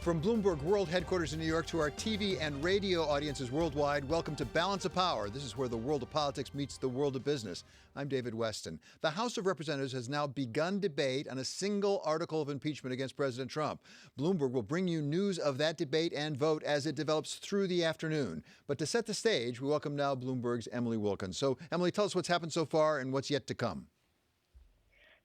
From Bloomberg World Headquarters in New York to our TV and radio audiences worldwide, welcome to Balance of Power. This is where the world of politics meets the world of business. I'm David Weston. The House of Representatives has now begun debate on a single article of impeachment against President Trump. Bloomberg will bring you news of that debate and vote as it develops through the afternoon. But to set the stage, we welcome now Bloomberg's Emily Wilkins. So, Emily, tell us what's happened so far and what's yet to come.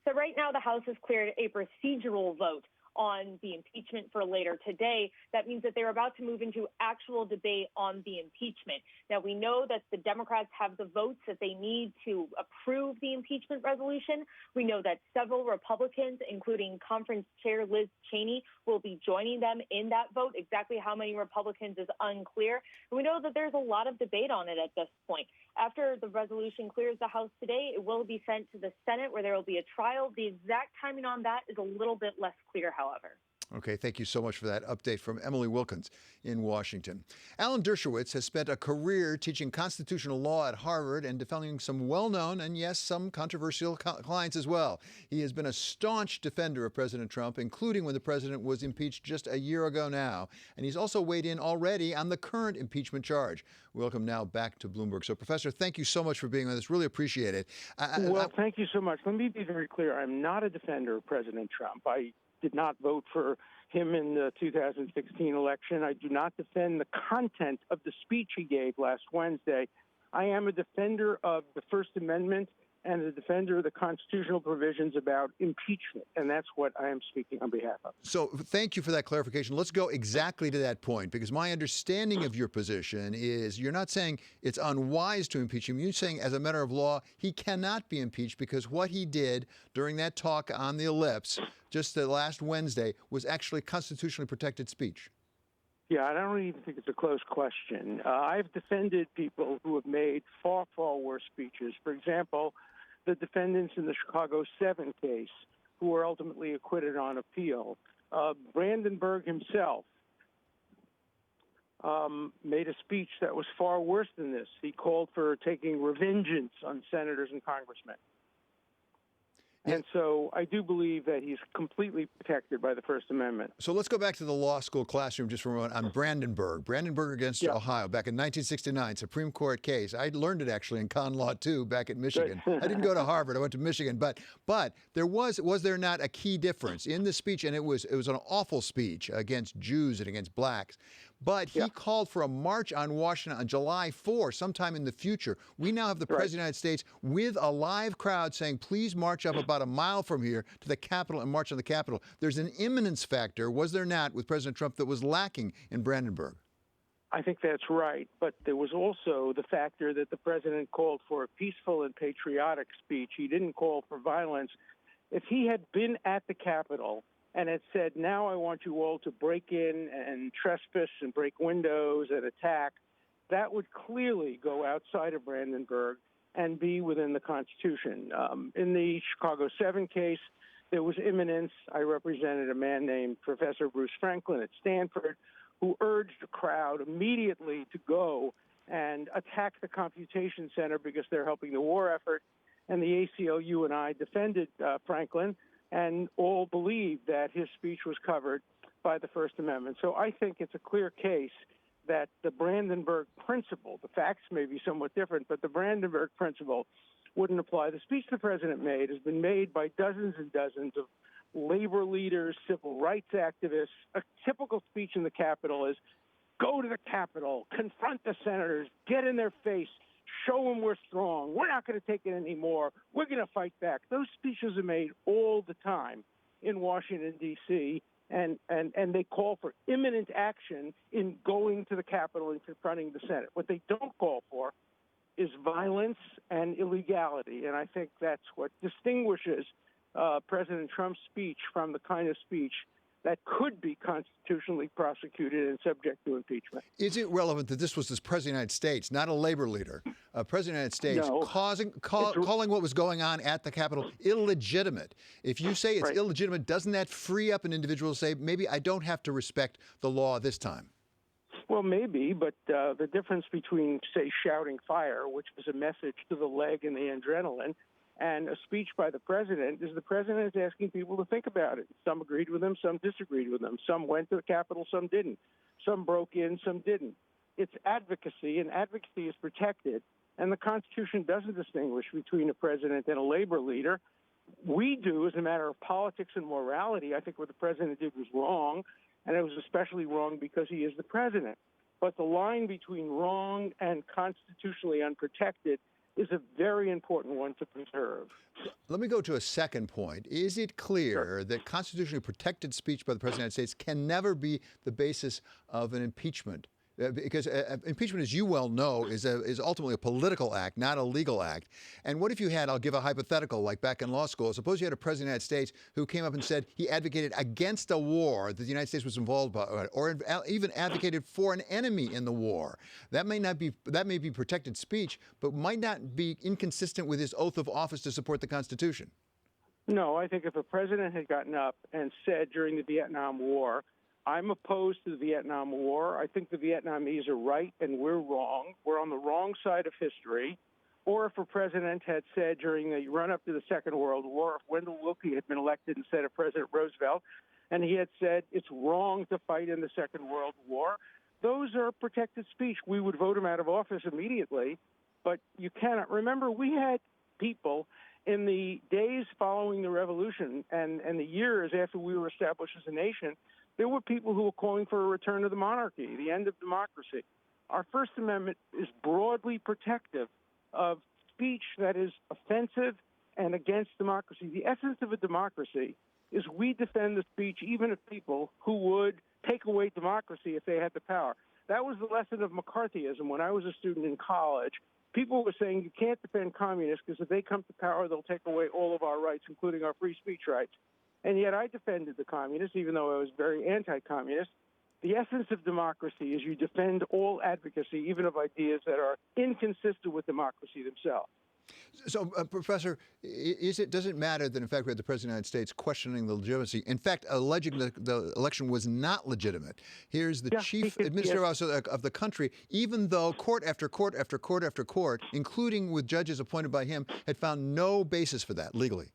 So right now, the House has cleared a procedural vote on the impeachment for later today. That means that they're about to move into actual debate on the impeachment. Now, we know that the Democrats have the votes that they need to approve the impeachment resolution. We know that several Republicans, including Conference Chair Liz Cheney, will be joining them in that vote. Exactly how many Republicans is unclear. And we know that there's a lot of debate on it at this point. After the resolution clears the House today, it will be sent to the Senate, where there will be a trial. The exact timing on that is a little bit less clear, however. Okay, thank you so much for that update from Emily Wilkins in Washington. Alan Dershowitz has spent a career teaching constitutional law at Harvard and defending some well-known and, yes, some controversial clients as well. He has been a staunch defender of President Trump, including when the president was impeached just a year ago now. And he's also weighed in already on the current impeachment charge. Welcome now back to Bloomberg. So, Professor, thank you so much for being with us. Really appreciate it. Thank you so much. Let me be very clear. I'm not a defender of President Trump. I did not vote for him in the 2016 election. I do not defend the content of the speech he gave last Wednesday. I am a defender of the First Amendment and a defender of the constitutional provisions about impeachment, and that's what I am speaking on behalf of. So thank you for that clarification. Let's go exactly to that point, because my understanding of your position is you're not saying it's unwise to impeach him. You're saying as a matter of law, he cannot be impeached because what he did during that talk on the ellipse just last Wednesday was actually constitutionally protected speech. Yeah, I don't even think it's a close question. I've defended people who have made far, far worse speeches. For example, the defendants in the Chicago 7 case, who were ultimately acquitted on appeal. Brandenburg himself made a speech that was far worse than this. He called for taking revengeance on senators and congressmen. And so I do believe that he's completely protected by the First Amendment. So let's go back to the law school classroom just for a moment on Brandenburg. Brandenburg against Ohio back in 1969, Supreme Court case. I learned it actually in con law too back at Michigan. I didn't go to Harvard. I went to Michigan. But there was there not a key difference in the speech? And it was an awful speech against Jews and against blacks. But he called for a march on Washington on July 4, sometime in the future. We now have the President of the United States with a live crowd saying, please march up about a mile from here to the Capitol and march on the Capitol. There's an imminence factor, was there not, with President Trump that was lacking in Brandenburg? I think that's right. But there was also the factor that the president called for a peaceful and patriotic speech. He didn't call for violence. If he had been at the Capitol and had said, now I want you all to break in and trespass and break windows and attack, that would clearly go outside of Brandenburg and be within the Constitution. In the Chicago 7 case, there was imminence. I represented a man named Professor Bruce Franklin at Stanford, who urged the crowd immediately to go and attack the Computation Center because they're helping the war effort. And the ACLU and I defended Franklin, and all believed that his speech was covered by the First Amendment. So I think it's a clear case that the Brandenburg principle, the facts may be somewhat different, but the Brandenburg principle wouldn't apply. The speech the president made has been made by dozens and dozens of labor leaders, civil rights activists. A typical speech in the Capitol is, go to the Capitol, confront the senators, get in their face, show them we're strong. We're not going to take it anymore. We're going to fight back. Those speeches are made all the time in Washington, D.C., and they call for imminent action in going to the Capitol and confronting the Senate. What they don't call for is violence and illegality, and I think that's what distinguishes President Trump's speech from the kind of speech that could be constitutionally prosecuted and subject to impeachment. Is it relevant that this was the President of the United States, not a labor leader, a President of the United States, calling what was going on at the Capitol illegitimate? If you say it's illegitimate, doesn't that free up an individual to say, maybe I don't have to respect the law this time? Well, maybe, but the difference between, say, shouting fire, which was a message to the leg and the adrenaline, And a speech by the president is the president is asking people to think about it. Some agreed with him, some disagreed with him. Some went to the Capitol, some didn't. Some broke in, some didn't. It's advocacy, and advocacy is protected. And the Constitution doesn't distinguish between a president and a labor leader. We do, as a matter of politics and morality. I think what the president did was wrong, and it was especially wrong because he is the president. But the line between wrong and constitutionally unprotected is a very important one to preserve. Let me go to a second point. Is it clear that constitutionally protected speech by the President of the United States can never be the basis of an impeachment? Because impeachment, as you well know, is ultimately a political act, not a legal act. And what if you had, I'll give a hypothetical, like back in law school, suppose you had a president of the United States who came up and said he advocated against a war that the United States was involved by, or even advocated for an enemy in the war. That may be protected speech, but might not be inconsistent with his oath of office to support the Constitution. No, I think if a president had gotten up and said during the Vietnam War, I'm opposed to the Vietnam War. I think the Vietnamese are right and we're wrong. We're on the wrong side of history. Or if a president had said during the run-up to the Second World War, if Wendell Willkie had been elected instead of President Roosevelt, and he had said it's wrong to fight in the Second World War, those are protected speech. We would vote him out of office immediately. But you cannot. Remember, we had people in the days following the revolution and the years after we were established as a nation, there were people who were calling for a return to the monarchy, the end of democracy. Our First Amendment is broadly protective of speech that is offensive and against democracy. The essence of a democracy is we defend the speech even of people who would take away democracy if they had the power. That was the lesson of McCarthyism when I was a student in college. People were saying you can't defend communists because if they come to power, they'll take away all of our rights, including our free speech rights. And yet I defended the communists, even though I was very anti-communist. The essence of democracy is you defend all advocacy, even of ideas that are inconsistent with democracy themselves. So, Professor, does it matter that, in fact, we had the President of the United States questioning the legitimacy, in fact, alleging that the election was not legitimate? Here's the chief administrative officer of the country, even though court after court after court after court, including with judges appointed by him, had found no basis for that legally.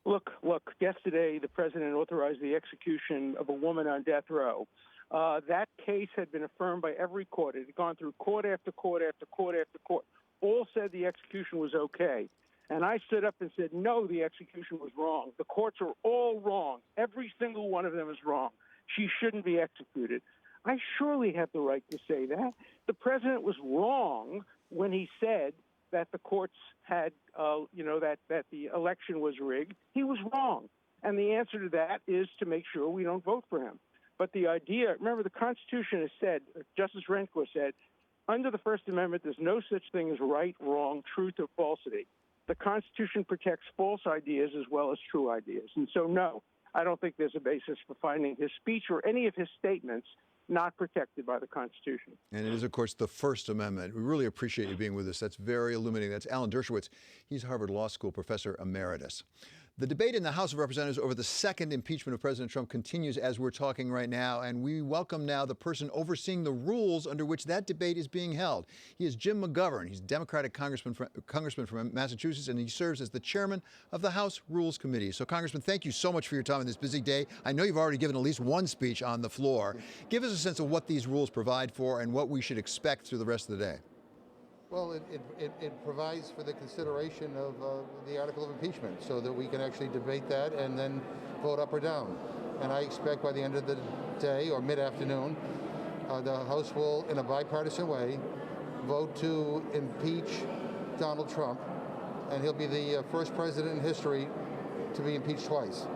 Look, yesterday the president authorized the execution of a woman on death row. That case had been affirmed by every court. It had gone through court after court after court after court. All said the execution was okay. And I stood up and said, no, the execution was wrong. The courts are all wrong. Every single one of them is wrong. She shouldn't be executed. I surely have the right to say that. The president was wrong when he said that the courts had, that the election was rigged. He was wrong. And the answer to that is to make sure we don't vote for him. But the idea, remember, the Constitution has said, Justice Rehnquist said, under the First Amendment, there's no such thing as right, wrong, truth, or falsity. The Constitution protects false ideas as well as true ideas. And so, no, I don't think there's a basis for finding his speech or any of his statements not protected by the Constitution. And it is, of course, the First Amendment. We really appreciate you being with us. That's very illuminating. That's Alan Dershowitz. He's Harvard Law School Professor Emeritus. The debate in the House of Representatives over the second impeachment of President Trump continues as we're talking right now, and we welcome now the person overseeing the rules under which that debate is being held. He is Jim McGovern. He's a Democratic congressman from Massachusetts, and he serves as the chairman of the House Rules Committee. So, Congressman, thank you so much for your time on this busy day. I know you've already given at least one speech on the floor. Give us a sense of what these rules provide for and what we should expect through the rest of the day. Well, it provides for the consideration of the article of impeachment so that we can actually debate that and then vote up or down. And I expect by the end of the day or mid-afternoon, the House will, in a bipartisan way, vote to impeach Donald Trump, and he'll be the first president in history to be impeached twice.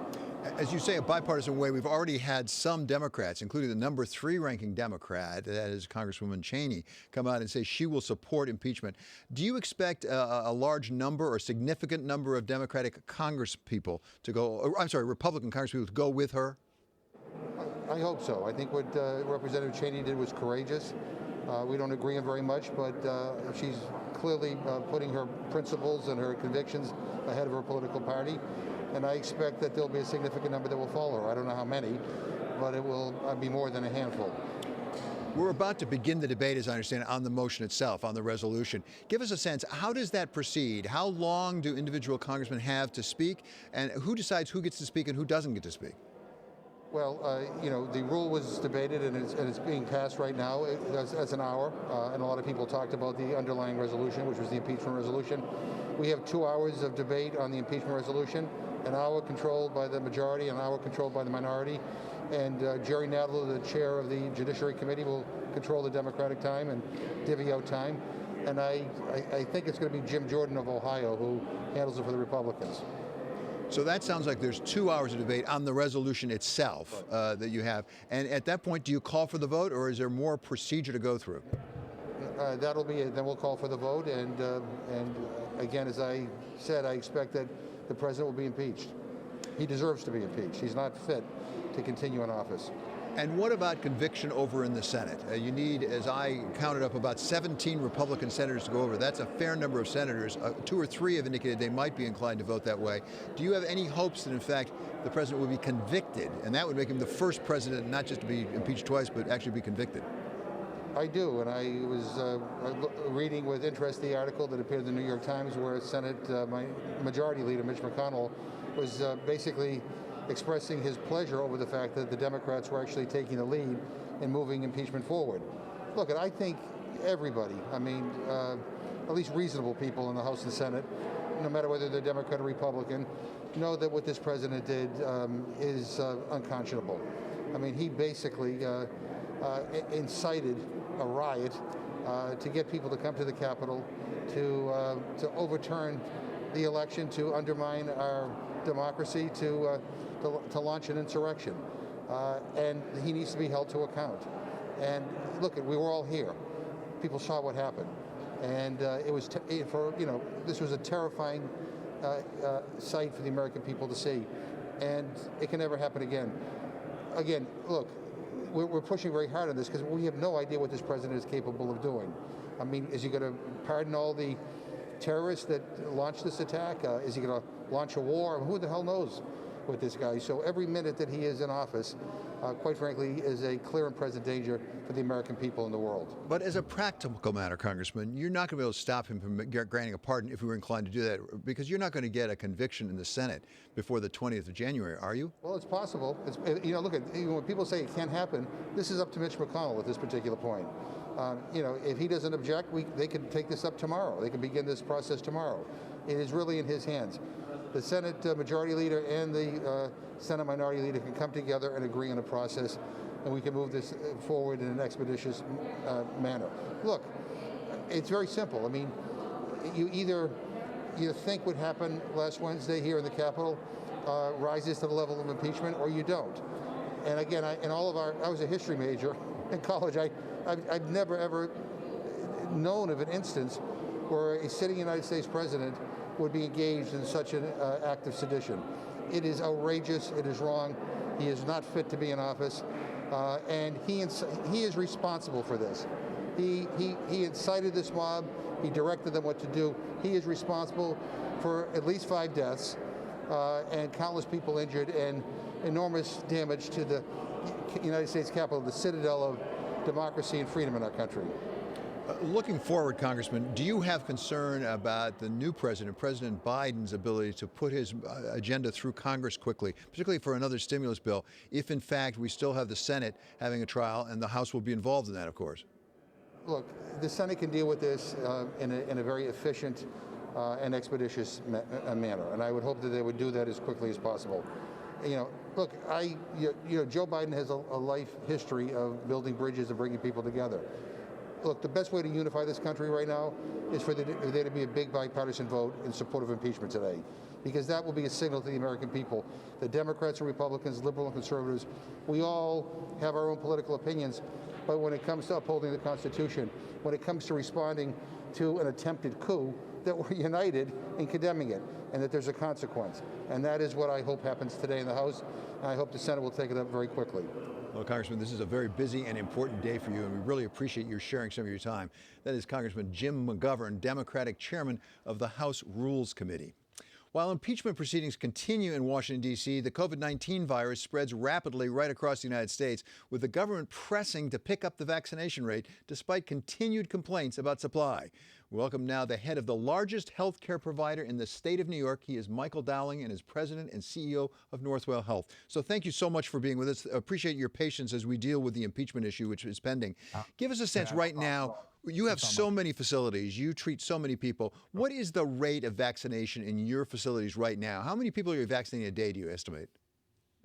As you say, a bipartisan way, we've already had some Democrats, including the number 3 ranking Democrat, that is Congresswoman Cheney, come out and say she will support impeachment. Do you expect a large number or significant number of Democratic Congresspeople to go, Republican Congresspeople to go with her? I hope so. I think what Representative Cheney did was courageous. We don't agree on very much, but she's clearly putting her principles and her convictions ahead of her political party. And I expect that there'll be a significant number that will follow her. I don't know how many, but it will be more than a handful. We're about to begin the debate, as I understand it, on the motion itself, on the resolution. Give us a sense, how does that proceed? How long do individual congressmen have to speak? And who decides who gets to speak and who doesn't get to speak? Well, the rule was debated and it's being passed right now. That's an hour, and a lot of people talked about the underlying resolution, which was the impeachment resolution. We have 2 hours of debate on the impeachment resolution, an hour controlled by the majority, an hour controlled by the minority. And Jerry Nadler, the chair of the Judiciary Committee, will control the Democratic time and divvy out time. And I think it's going to be Jim Jordan of Ohio who handles it for the Republicans. So that sounds like there's 2 hours of debate on the resolution itself that you have. And at that point, do you call for the vote, or is there more procedure to go through? That'll be it. Then we'll call for the vote. And again, as I said, I expect that the president will be impeached. He deserves to be impeached. He's not fit to continue in office. And what about conviction over in the Senate? You need, as I counted up, about 17 Republican senators to go over. That's a fair number of senators. 2 or 3 have indicated they might be inclined to vote that way. Do you have any hopes that, in fact, the president will be convicted? And that would make him the first president not just to be impeached twice, but actually be convicted. I do, and I was reading with interest the article that appeared in the New York Times where Senate Majority Leader Mitch McConnell was basically expressing his pleasure over the fact that the Democrats were actually taking the lead in moving impeachment forward. Look, I think everybody, at least reasonable people in the House and Senate, no matter whether they're Democrat or Republican, know that what this president did is unconscionable. He basically incited a riot to get people to come to the Capitol, to overturn the election, to undermine our democracy, to launch an insurrection, and he needs to be held to account. And look, we were all here. People saw what happened, and it was this was a terrifying sight for the American people to see, and it can never happen again. Again, look, we're pushing very hard on this because we have no idea what this president is capable of doing. Is he going to pardon all the terrorists that launched this attack? Is he going to launch a war? Who the hell knows with this guy? So every minute that he is in office, quite frankly, is a clear and present danger for the American people and the world. But as a practical matter, Congressman, you're not going to be able to stop him from granting a pardon if we were inclined to do that, because you're not going to get a conviction in the Senate before the 20th of January, are you? Well, it's possible. Look, when people say it can't happen, this is up to Mitch McConnell at this particular point. If he doesn't object, they can take this up tomorrow. They can begin this process tomorrow. It is really in his hands. The Senate Majority Leader and the Senate Minority Leader can come together and agree on a process, and we can move this forward in an expeditious manner. Look, it's very simple. You think what happened last Wednesday here in the Capitol rises to the level of impeachment, or you don't. And again, I was a history major in college. I've never ever known of an instance where a sitting United States president would be engaged in such an act of sedition. It is outrageous. It is wrong. He is not fit to be in office, and he is responsible for this. He incited this mob. He directed them what to do. He is responsible for at least 5 deaths and countless people injured and enormous damage to the United States Capitol, the citadel of democracy and freedom in our country. Looking forward, Congressman, do you have concern about the new president, President Biden's ability to put his agenda through Congress quickly, particularly for another stimulus bill, if in fact we still have the Senate having a trial and the House will be involved in that, of course? Look, the Senate can deal with this in a very efficient and expeditious manner, and I would hope that they would do that as quickly as possible. Look, Joe Biden has a life history of building bridges and bringing people together. Look, the best way to unify this country right now is for there to be a big bipartisan vote in support of impeachment today, because that will be a signal to the American people. The Democrats and Republicans, liberal and conservatives, we all have our own political opinions, but when it comes to upholding the Constitution, when it comes to responding to an attempted coup, that we're united in condemning it and that there's a consequence. And that is what I hope happens today in the House, and I hope the Senate will take it up very quickly. Well, Congressman, this is a very busy and important day for you, and we really appreciate you sharing some of your time. That is Congressman Jim McGovern, Democratic chairman of the House Rules Committee. While impeachment proceedings continue in Washington, D.C., the COVID-19 virus spreads rapidly right across the United States, with the government pressing to pick up the vaccination rate despite continued complaints about supply. We welcome now the head of the largest healthcare provider in the state of New York. He is Michael Dowling and is president and CEO of Northwell Health. So thank you so much for being with us. Appreciate your patience as we deal with the impeachment issue, which is pending. Give us a sense right now. You have so many facilities. You treat so many people. What is the rate of vaccination in your facilities right now? How many people are you vaccinating a day, do you estimate?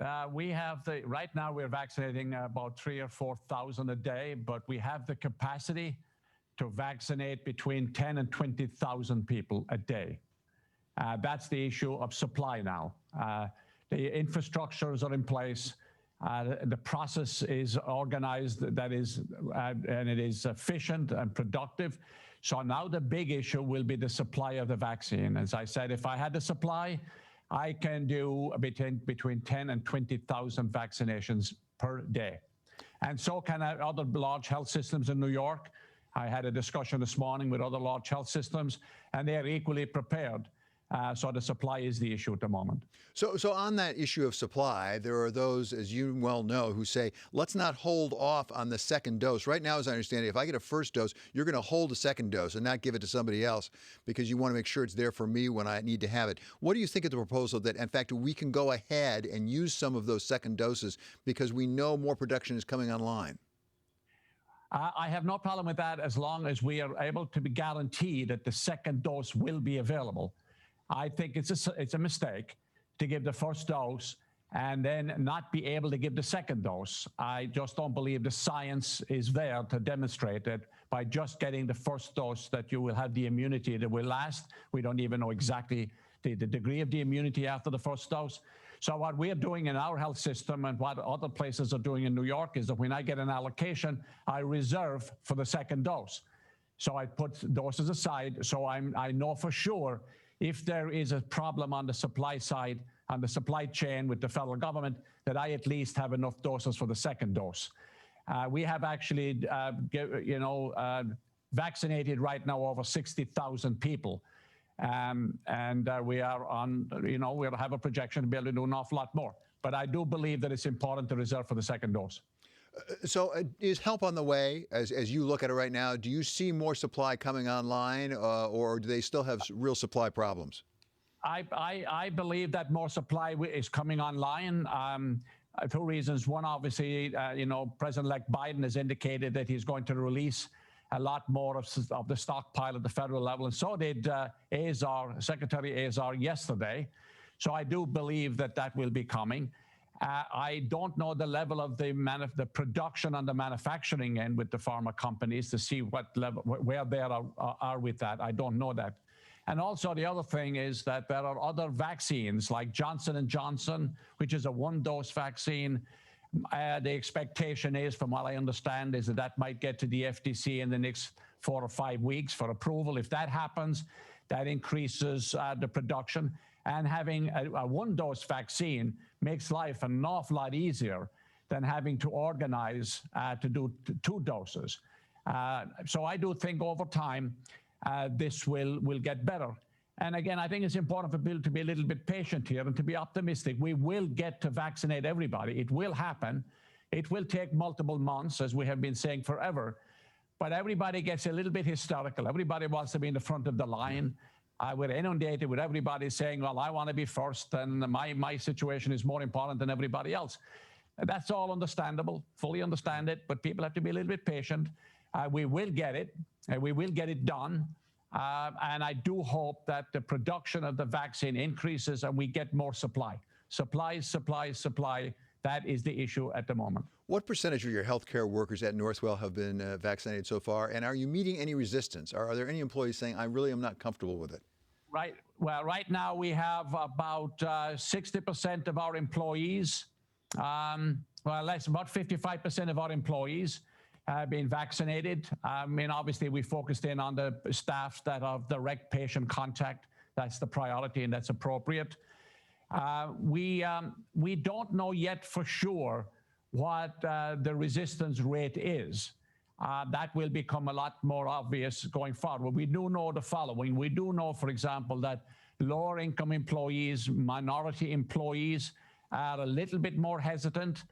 Right now we're vaccinating about 3,000 or 4,000 a day, but we have the capacity to vaccinate between 10 and 20,000 people a day. That's the issue of supply now. The infrastructures are in place. The process is organized, and it is efficient and productive. So now the big issue will be the supply of the vaccine. As I said, if I had the supply, I can do between 10 and 20,000 vaccinations per day. And so can other large health systems in New York. I had a discussion this morning with other large health systems, and they are equally prepared. So the supply is the issue at the moment. So on that issue of supply, there are those, as you well know, who say, let's not hold off on the second dose. Right now, as I understand it, if I get a first dose, you're going to hold a second dose and not give it to somebody else because you want to make sure it's there for me when I need to have it. What do you think of the proposal that, in fact, we can go ahead and use some of those second doses because we know more production is coming online? I have no problem with that as long as we are able to be guaranteed that the second dose will be available. I think it's a mistake to give the first dose and then not be able to give the second dose. I just don't believe the science is there to demonstrate that by just getting the first dose that you will have the immunity that will last. We don't even know exactly the degree of the immunity after the first dose. So what we're doing in our health system and what other places are doing in New York is that when I get an allocation, I reserve for the second dose. So I put doses aside so I know for sure if there is a problem on the supply side, on the supply chain with the federal government, that I at least have enough doses for the second dose. We have actually, vaccinated right now over 60,000 people. And we are on, we'll have a projection to be able to do an awful lot more. But I do believe that it's important to reserve for the second dose. So is help on the way as you look at it right now? Do you see more supply coming online or do they still have real supply problems? I believe that more supply is coming online. Two reasons. One, obviously, President-elect Biden has indicated that he's going to release a lot more of the stockpile at the federal level. And so did Secretary Azar yesterday. So I do believe that will be coming. I don't know the level of the production on the manufacturing end with the pharma companies to see what level, where they are with that. I don't know that. And also the other thing is that there are other vaccines like Johnson & Johnson, which is a one-dose vaccine. The expectation is, from what I understand, is that might get to the FTC in the next 4 or 5 weeks for approval. If that happens, that increases the production. And having a one-dose vaccine makes life an awful lot easier than having to organize to do 2 doses. So I do think over time this will get better. And again, I think it's important for people to be a little bit patient here and to be optimistic. We will get to vaccinate everybody. It will happen. It will take multiple months, as we have been saying forever. But everybody gets a little bit hysterical. Everybody wants to be in the front of the line. We're inundated with everybody saying, well, I want to be first, and my situation is more important than everybody else. That's all understandable, fully understand it, but people have to be a little bit patient. We will get it, and we will get it done. And I do hope that the production of the vaccine increases and we get more supply. Supply. That is the issue at the moment. What percentage of your healthcare workers at Northwell have been vaccinated so far? And are you meeting any resistance? Are there any employees saying, I really am not comfortable with it? Right. Well, right now we have about 60% of our employees, about 55% of our employees have been vaccinated. I mean, obviously, we focused in on the staff that have direct patient contact. That's the priority, and that's appropriate. We don't know yet for sure what the resistance rate is. That will become a lot more obvious going forward. We do know the following. We do know, for example, that lower income employees, minority employees are a little bit more hesitant.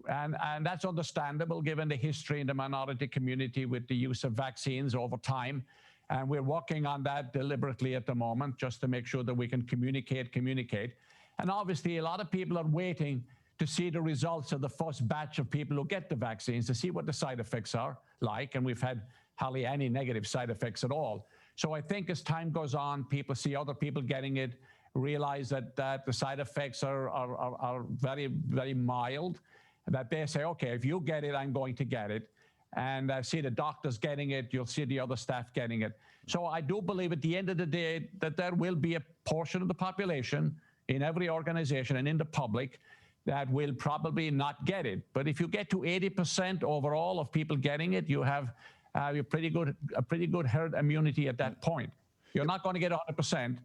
And that's understandable given the history in the minority community with the use of vaccines over time. And we're working on that deliberately at the moment just to make sure that we can communicate. And obviously, a lot of people are waiting to see the results of the first batch of people who get the vaccines to see what the side effects are like. And we've had hardly any negative side effects at all. So I think as time goes on, people see other people getting it, realize that the side effects are very, very mild, that they say, okay, if you get it, I'm going to get it. And see the doctors getting it, you'll see the other staff getting it. So I do believe at the end of the day that there will be a portion of the population in every organization and in the public that will probably not get it. But if you get to 80% overall of people getting it, you have a pretty good herd immunity at that point. You're not going to get 100%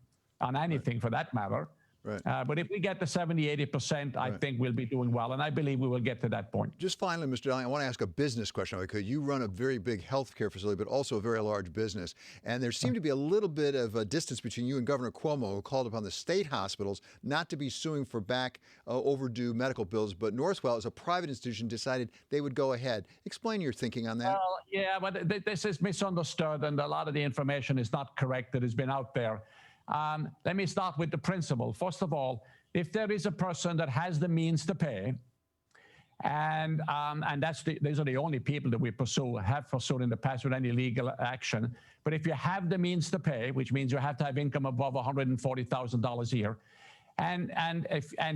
on anything for that matter. Right. But if we get to 70, 80%, I think we'll be doing well. And I believe we will get to that point. Just finally, Mr. Dowling, I want to ask a business question. Because you run a very big healthcare facility, but also a very large business. And there seemed to be a little bit of a distance between you and Governor Cuomo, who called upon the state hospitals not to be suing for back overdue medical bills. But Northwell, as a private institution, decided they would go ahead. Explain your thinking on that. Well, yeah, but this is misunderstood. And a lot of the information is not correct that has been out there. Let me start with the principle. First of all, if there is a person that has the means to pay, and these are the only people that we have pursued in the past with any legal action. But if you have the means to pay, which means you have to have income above $140,000 a year, and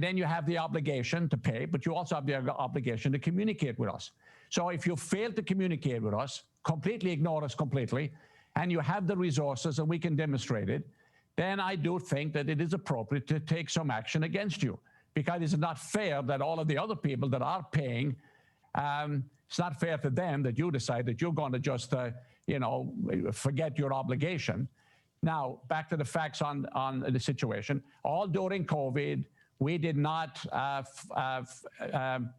then you have the obligation to pay, but you also have the obligation to communicate with us. So if you fail to communicate with us, completely ignore us completely, and you have the resources and we can demonstrate it, then I do think that it is appropriate to take some action against you, because it's not fair that all of the other people that are paying, it's not fair to them that you decide that you're going to just, forget your obligation. Now, back to the facts on the situation. All during COVID, we did not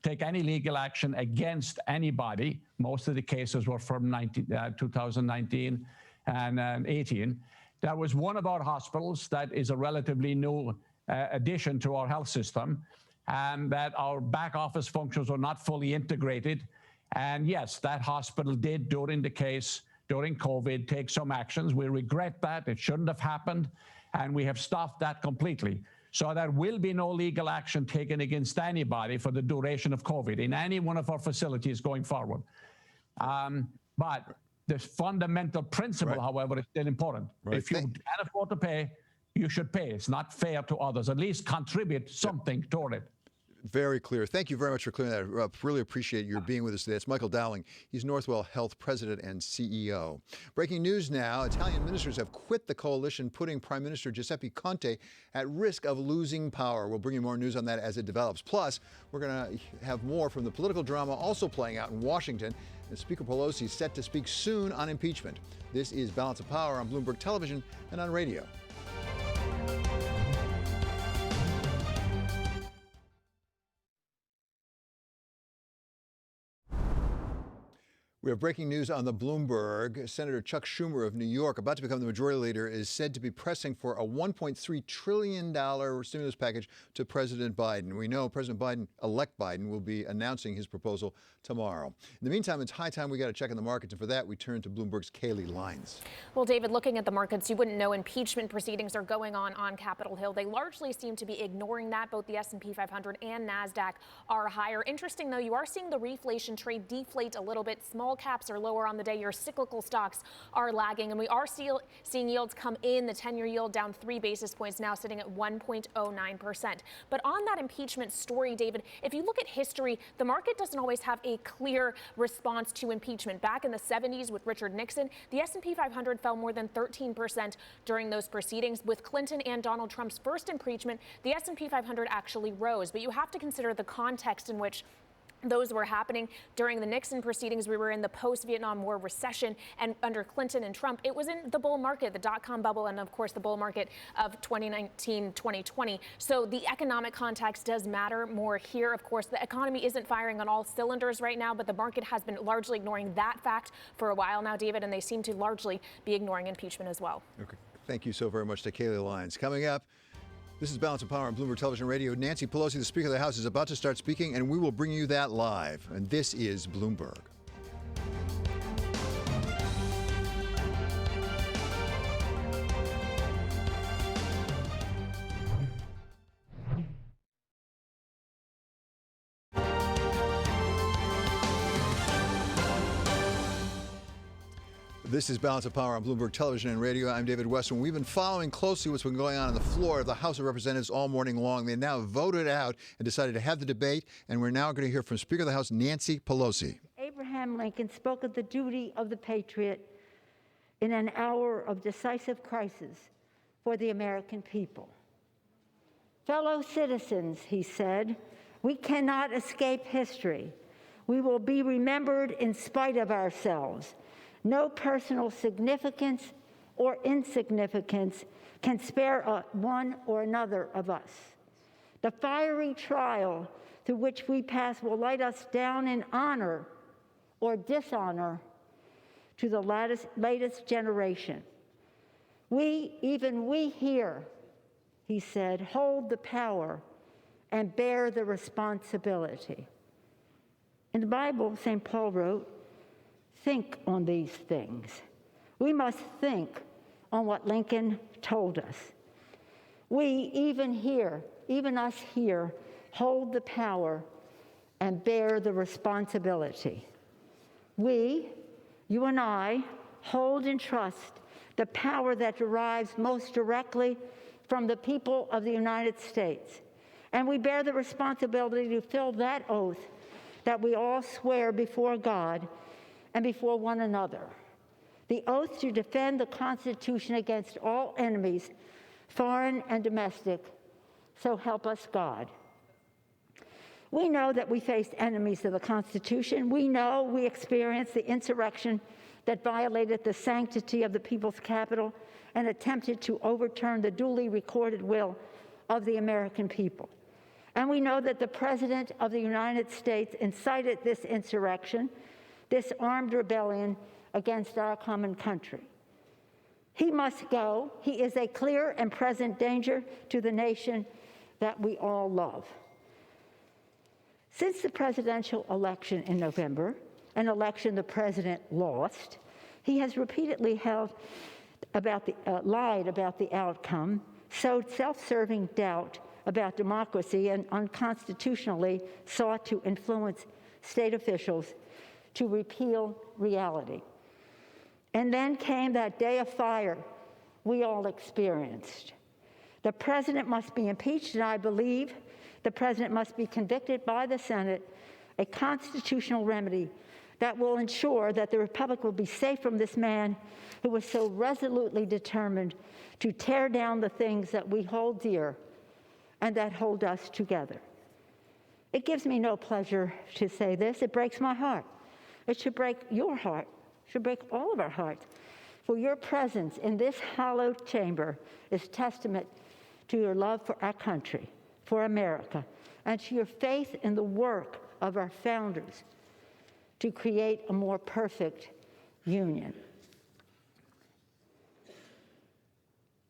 take any legal action against anybody. Most of the cases were from 2019 and 18. That was one of our hospitals that is a relatively new addition to our health system, and that our back office functions are not fully integrated. And yes, that hospital did, during COVID, take some actions. We regret that. It shouldn't have happened, and we have stopped that completely. So there will be no legal action taken against anybody for the duration of COVID in any one of our facilities going forward. But the fundamental principle, however, is still important. Right. If you can afford to pay, you should pay. It's not fair to others. At least contribute something toward it. Very clear. Thank you very much for clearing that up. Really appreciate your being with us today. It's Michael Dowling. He's Northwell Health President and CEO. Breaking news now. Italian ministers have quit the coalition, putting Prime Minister Giuseppe Conte at risk of losing power. We'll bring you more news on that as it develops. Plus, we're going to have more from the political drama also playing out in Washington. And Speaker Pelosi is set to speak soon on impeachment. This is Balance of Power on Bloomberg Television and on radio. We have breaking news on the Bloomberg. Senator Chuck Schumer of New York, about to become the majority leader, is said to be pressing for a $1.3 trillion stimulus package to President Biden. We know President Biden, elect Biden, will be announcing his proposal tomorrow. In the meantime, it's high time we got to check on the markets. And for that, we turn to Bloomberg's Kaylee Lines. Well, David, looking at the markets, you wouldn't know impeachment proceedings are going on Capitol Hill. They largely seem to be ignoring that. Both the S&P 500 and NASDAQ are higher. Interesting, though, you are seeing the reflation trade deflate a little bit. Small caps are lower on the day. Your cyclical stocks are lagging, and we are seeing yields come in. The 10-year yield down 3 basis points, now sitting at 1.09%. But on that impeachment story, David, if you look at history, the market doesn't always have a clear response to impeachment. Back in the 70s with Richard Nixon, the S&P 500 fell more than 13% during those proceedings. With Clinton and Donald Trump's first impeachment, the S&P 500 actually rose. But you have to consider the context in which those were happening. During the Nixon proceedings, we were in the post-Vietnam War recession, and under Clinton and Trump, it was in the bull market, the dot-com bubble, and of course the bull market of 2019, 2020. So the economic context does matter more here. Of course, the economy isn't firing on all cylinders right now, but the market has been largely ignoring that fact for a while now, David, and they seem to largely be ignoring impeachment as well. Okay. Thank you so very much to Kaylee Lyons. Coming up, this is Balance of Power on Bloomberg Television Radio. Nancy Pelosi, the Speaker of the House, is about to start speaking, and we will bring you that live. And this is Bloomberg. This is Balance of Power on Bloomberg Television and Radio. I'm David Western. We've been following closely what's been going on the floor of the House of Representatives all morning long. They now voted out and decided to have the debate, and we're now going to hear from Speaker of the House, Nancy Pelosi. Abraham Lincoln spoke of the duty of the patriot in an hour of decisive crisis for the American people. Fellow citizens, he said, we cannot escape history. We will be remembered in spite of ourselves. No personal significance or insignificance can spare one or another of us. The fiery trial through which we pass will light us down in honor or dishonor to the latest generation. Even we here, he said, hold the power and bear the responsibility. In the Bible, St. Paul wrote, think on these things. We must think on what Lincoln told us. We, even us here, hold the power and bear the responsibility. We, you and I, hold and trust the power that derives most directly from the people of the United States. And we bear the responsibility to fill that oath that we all swear before God and before one another. The oath to defend the Constitution against all enemies, foreign and domestic, so help us God. We know that we faced enemies of the Constitution. We know we experienced the insurrection that violated the sanctity of the people's capital and attempted to overturn the duly recorded will of the American people. And we know that the President of the United States incited this insurrection, this armed rebellion against our common country. He must go. He is a clear and present danger to the nation that we all love. Since the presidential election in November, an election the president lost, he has repeatedly lied about the outcome, sowed self-serving doubt about democracy, and unconstitutionally sought to influence state officials to repeal reality. And then came that day of fire we all experienced. The president must be impeached, and I believe the president must be convicted by the Senate, a constitutional remedy that will ensure that the Republic will be safe from this man who was so resolutely determined to tear down the things that we hold dear and that hold us together. It gives me no pleasure to say this. It breaks my heart. It should break your heart. It should break all of our hearts. For your presence in this hallowed chamber is testament to your love for our country, for America, and to your faith in the work of our founders to create a more perfect union.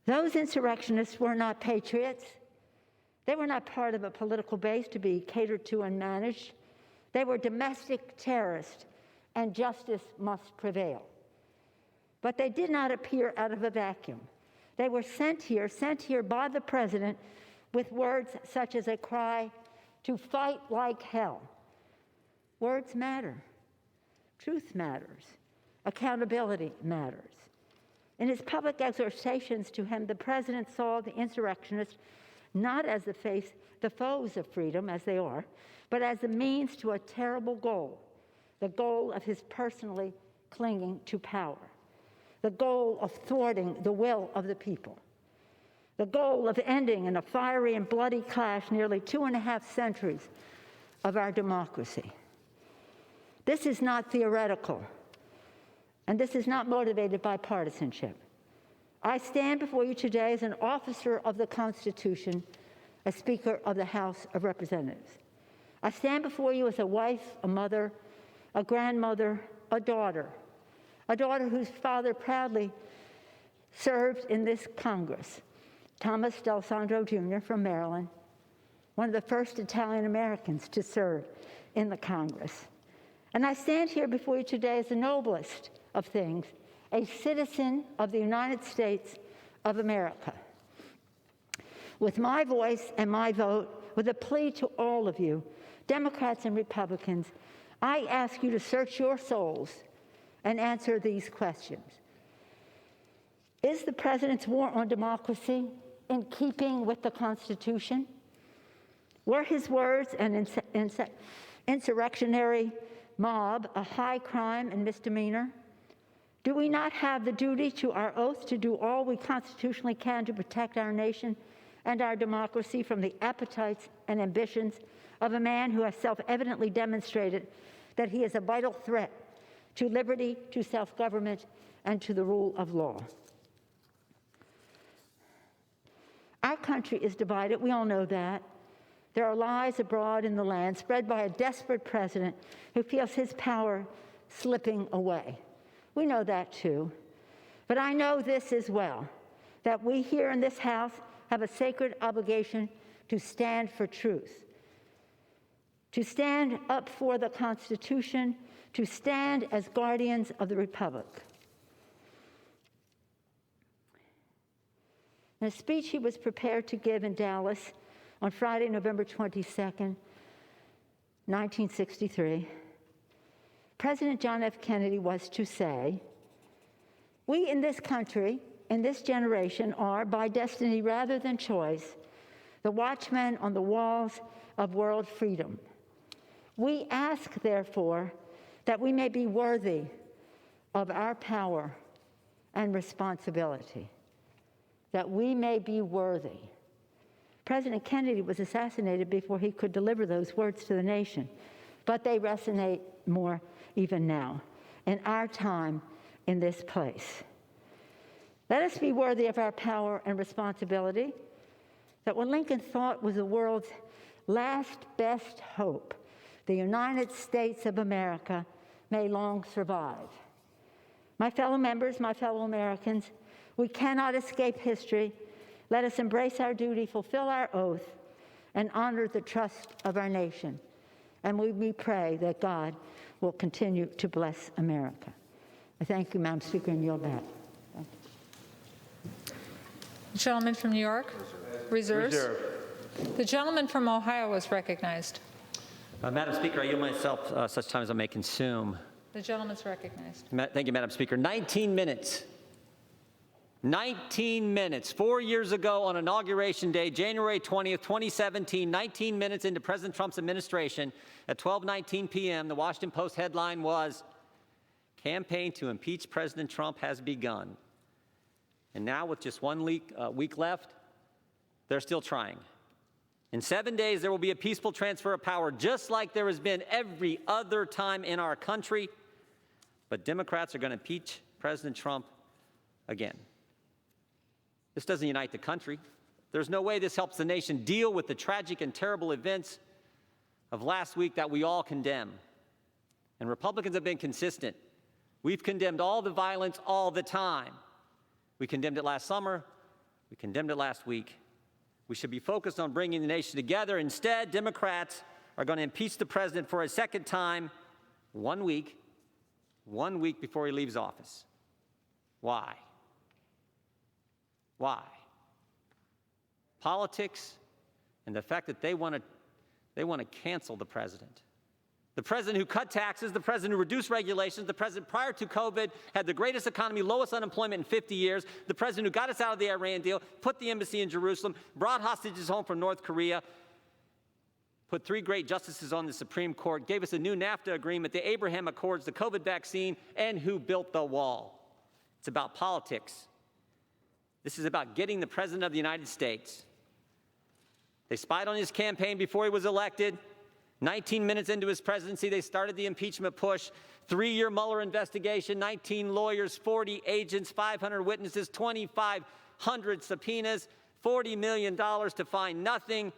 Those insurrectionists were not patriots. They were not part of a political base to be catered to and managed. They were domestic terrorists, and justice must prevail. But they did not appear out of a vacuum. They were sent here by the president with words such as a cry to fight like hell. Words matter. Truth matters. Accountability matters. In his public exhortations to him, the president saw the insurrectionists not as the foes of freedom, as they are, but as the means to a terrible goal, the goal of his personally clinging to power, the goal of thwarting the will of the people, the goal of ending in a fiery and bloody clash nearly 2.5 centuries of our democracy. This is not theoretical, and this is not motivated by partisanship. I stand before you today as an officer of the Constitution, a Speaker of the House of Representatives. I stand before you as a wife, a mother, a grandmother, a daughter whose father proudly served in this Congress. Thomas D'Alessandro Jr. from Maryland, one of the first Italian Americans to serve in the Congress. And I stand here before you today as the noblest of things, a citizen of the United States of America. With my voice and my vote, with a plea to all of you, Democrats and Republicans, I ask you to search your souls and answer these questions. Is the president's war on democracy in keeping with the Constitution? Were his words an insurrectionary mob a high crime and misdemeanor? Do we not have the duty to our oath to do all we constitutionally can to protect our nation and our democracy from the appetites and ambitions of a man who has self-evidently demonstrated that he is a vital threat to liberty, to self-government, and to the rule of law? Our country is divided, we all know that. There are lies abroad in the land spread by a desperate president who feels his power slipping away. We know that too. But I know this as well, that we here in this House have a sacred obligation to stand for truth, to stand up for the Constitution, to stand as guardians of the Republic. In a speech he was prepared to give in Dallas on Friday, November 22nd, 1963, President John F. Kennedy was to say, "We in this country, in this generation, are, by destiny rather than choice, the watchmen on the walls of world freedom. We ask, therefore, that we may be worthy of our power and responsibility." That we may be worthy. President Kennedy was assassinated before he could deliver those words to the nation, but they resonate more even now, in our time, in this place. Let us be worthy of our power and responsibility, that what Lincoln thought was the world's last best hope, the United States of America, may long survive. My fellow members, my fellow Americans, we cannot escape history. Let us embrace our duty, fulfill our oath, and honor the trust of our nation. And we pray that God will continue to bless America. I thank you, Madam Speaker, and yield back. Thank you. The gentleman from New York, reserves. The gentleman from Ohio is recognized. Madam Speaker, I yield myself such time as I may consume. The gentleman's recognized. Thank you, Madam Speaker. 19 minutes. 19 minutes. 4 years ago on Inauguration Day, January 20th, 2017, 19 minutes into President Trump's administration, at 12:19 p.m., the Washington Post headline was, "Campaign to impeach President Trump has begun." And now, with just 1 week left, they're still trying. In 7 days, there will be a peaceful transfer of power, just like there has been every other time in our country. But Democrats are going to impeach President Trump again. This doesn't unite the country. There's no way this helps the nation deal with the tragic and terrible events of last week that we all condemn. And Republicans have been consistent. We've condemned all the violence all the time. We condemned it last summer. We condemned it last week. We should be focused on bringing the nation together. Instead, Democrats are going to impeach the president for a second time 1 week before he leaves office. Why? Why? Politics and the fact that they want to cancel the president. The president who cut taxes, the president who reduced regulations, the president prior to COVID had the greatest economy, lowest unemployment in 50 years, the president who got us out of the Iran deal, put the embassy in Jerusalem, brought hostages home from North Korea, put 3 great justices on the Supreme Court, gave us a new NAFTA agreement, the Abraham Accords, the COVID vaccine, and who built the wall. It's about politics. This is about getting the President of the United States. They spied on his campaign before he was elected. 19 minutes into his presidency, they started the impeachment push. 3-year Mueller investigation, 19 lawyers, 40 agents, 500 witnesses, 2,500 subpoenas, $40 million to find nothing.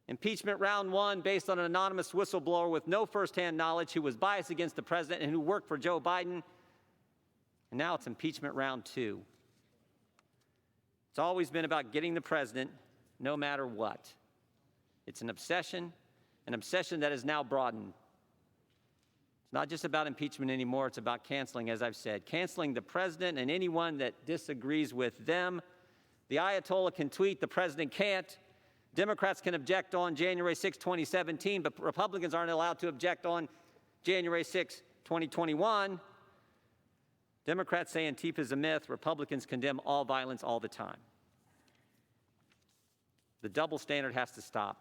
Impeachment round 1 based on an anonymous whistleblower with no firsthand knowledge who was biased against the president and who worked for Joe Biden. and now it's impeachment round 2. It's always been about getting the president no matter what. It's an obsession that is now broadened. It's not just about impeachment anymore, it's about canceling, as I've said. Canceling the president and anyone that disagrees with them. The Ayatollah can tweet, the president can't. Democrats can object on January 6, 2017, but Republicans aren't allowed to object on January 6, 2021. Democrats say Antifa is a myth. Republicans condemn all violence all the time. The double standard has to stop.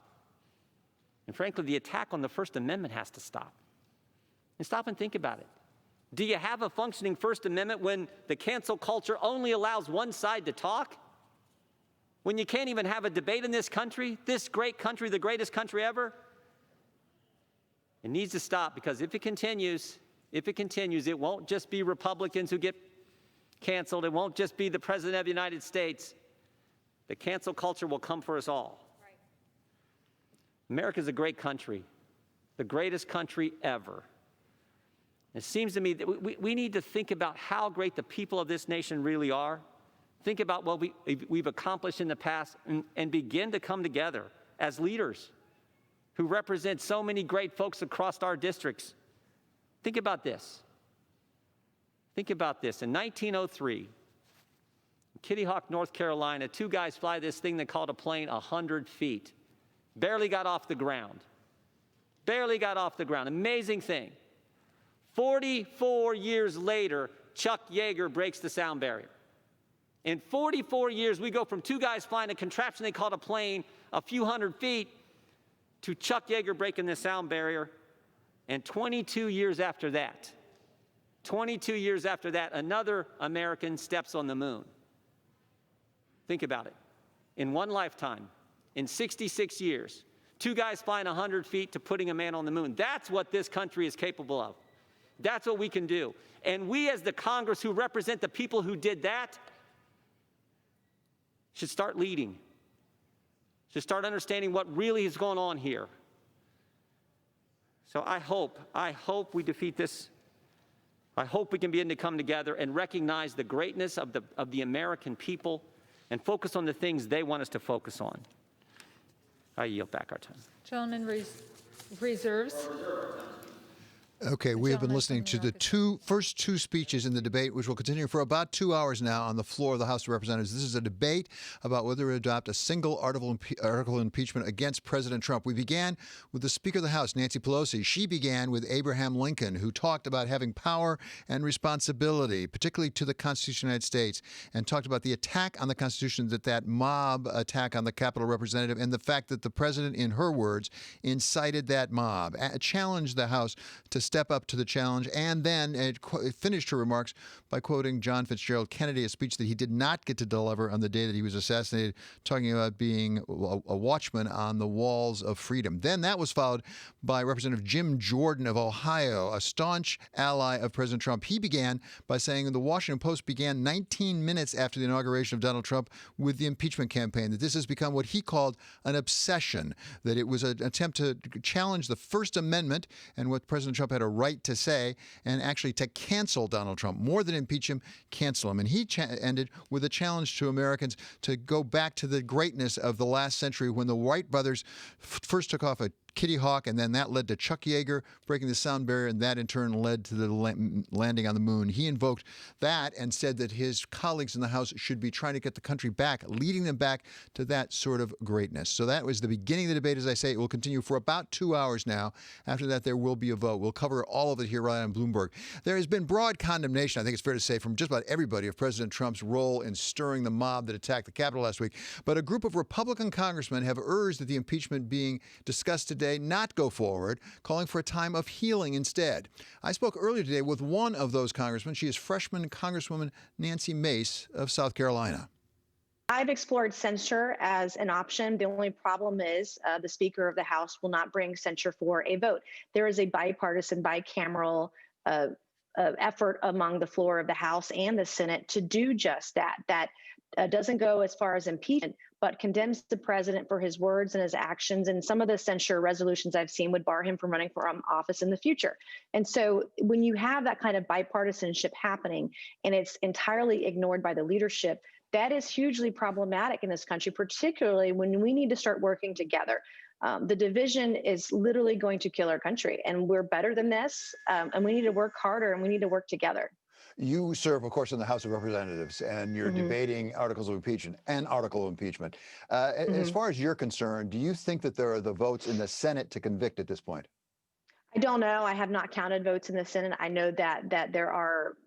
And frankly, the attack on the First Amendment has to stop. And stop and think about it. Do you have a functioning First Amendment when the cancel culture only allows one side to talk? When you can't even have a debate in this great country, the greatest country ever? It needs to stop, because if it continues, it won't just be Republicans who get canceled. It won't just be the President of the United States. The cancel culture will come for us all. Right. America's a great country, the greatest country ever. It seems to me that we need to think about how great the people of this nation really are. Think about what we've accomplished in the past and begin to come together as leaders who represent so many great folks across our districts. Think about this. Think about this. In 1903, in Kitty Hawk, North Carolina, 2 guys fly this thing they called a plane 100 feet. Barely got off the ground. Barely got off the ground. Amazing thing. 44 years later, Chuck Yeager breaks the sound barrier. In 44 years, we go from 2 guys flying a contraption they called a plane a few hundred feet to Chuck Yeager breaking the sound barrier. And 22 years after that, another American steps on the moon. Think about it. In one lifetime, in 66 years, 2 guys flying 100 feet to putting a man on the moon. That's what this country is capable of. That's what we can do. And we, as the Congress who represent the people who did that, should start leading, should start understanding what really is going on here. So I hope we defeat this. I hope we can begin to come together and recognize the greatness of the American people and focus on the things they want us to focus on. I yield back our time. Gentleman reserves. Okay, we have been listening to the first two speeches in the debate, which will continue for about 2 hours now on the floor of the House of Representatives. This is a debate about whether to adopt a single article of impeachment against President Trump. We began with the Speaker of the House, Nancy Pelosi. She began with Abraham Lincoln, who talked about having power and responsibility, particularly to the Constitution of the United States, and talked about the attack on the Constitution, that mob attack on the Capitol representative, and the fact that the president, in her words, incited that mob, challenged the House to step up to the challenge, and then finished her remarks by quoting John Fitzgerald Kennedy, a speech that he did not get to deliver on the day that he was assassinated, talking about being a watchman on the walls of freedom. Then that was followed by Representative Jim Jordan of Ohio, a staunch ally of President Trump. He began by saying the Washington Post began 19 minutes after the inauguration of Donald Trump with the impeachment campaign, that this has become what he called an obsession, that it was an attempt to challenge the First Amendment and what President Trump had a right to say, and actually to cancel Donald Trump. More than impeach him, cancel him. And he ended with a challenge to Americans to go back to the greatness of the last century, when the Wright brothers first took off a Kitty Hawk, and then that led to Chuck Yeager breaking the sound barrier, and that in turn led to the landing on the moon. He invoked that and said that his colleagues in the House should be trying to get the country back, leading them back to that sort of greatness. So that was the beginning of the debate. As I say, it will continue for about 2 hours now. After that, there will be a vote. We'll cover all of it here right on Bloomberg. There has been broad condemnation, I think it's fair to say, from just about everybody of President Trump's role in stirring the mob that attacked the Capitol last week. But a group of Republican congressmen have urged that the impeachment being discussed today not go forward, calling for a time of healing instead. I spoke earlier today with one of those congressmen. She is freshman Congresswoman Nancy Mace of South Carolina. I've explored censure as an option. The only problem is the Speaker of the House will not bring censure for a vote. There is a bipartisan, bicameral effort among the floor of the House and the Senate to do just that. That doesn't go as far as impeachment, but condemns the president for his words and his actions. And some of the censure resolutions I've seen would bar him from running for office in the future. And so when you have that kind of bipartisanship happening and it's entirely ignored by the leadership, that is hugely problematic in this country, particularly when we need to start working together. The division is literally going to kill our country, and we're better than this, and we need to work harder and we need to work together. You serve, of course, in the House of Representatives, and you're debating articles of impeachment, an article of impeachment. As far as you're concerned, do you think that there are the votes in the Senate to convict at this point? I don't know. I have not counted votes in the Senate. I know that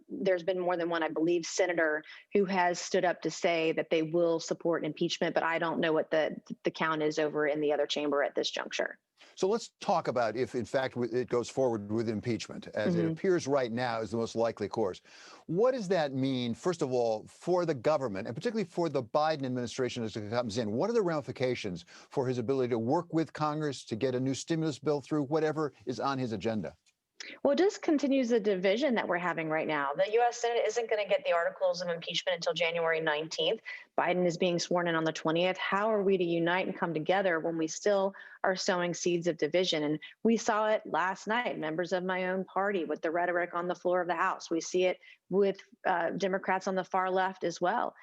there's been more than one, I believe, senator who has stood up to say that they will support impeachment, but I don't know what the count is over in the other chamber at this juncture. So let's talk about if, in fact, it goes forward with impeachment, as it appears right now is the most likely course. What does that mean, first of all, for the government, and particularly for the Biden administration as it comes in? What are the ramifications for his ability to work with Congress to get a new stimulus bill through, whatever is on his agenda? Well, it just continues the division that we're having right now. The U.S. Senate isn't going to get the articles of impeachment until January 19th. Biden is being sworn in on the 20th. How are we to unite and come together when we still are sowing seeds of division? And we saw it last night, members of my own party, with the rhetoric on the floor of the House. We see it with Democrats on the far left as well.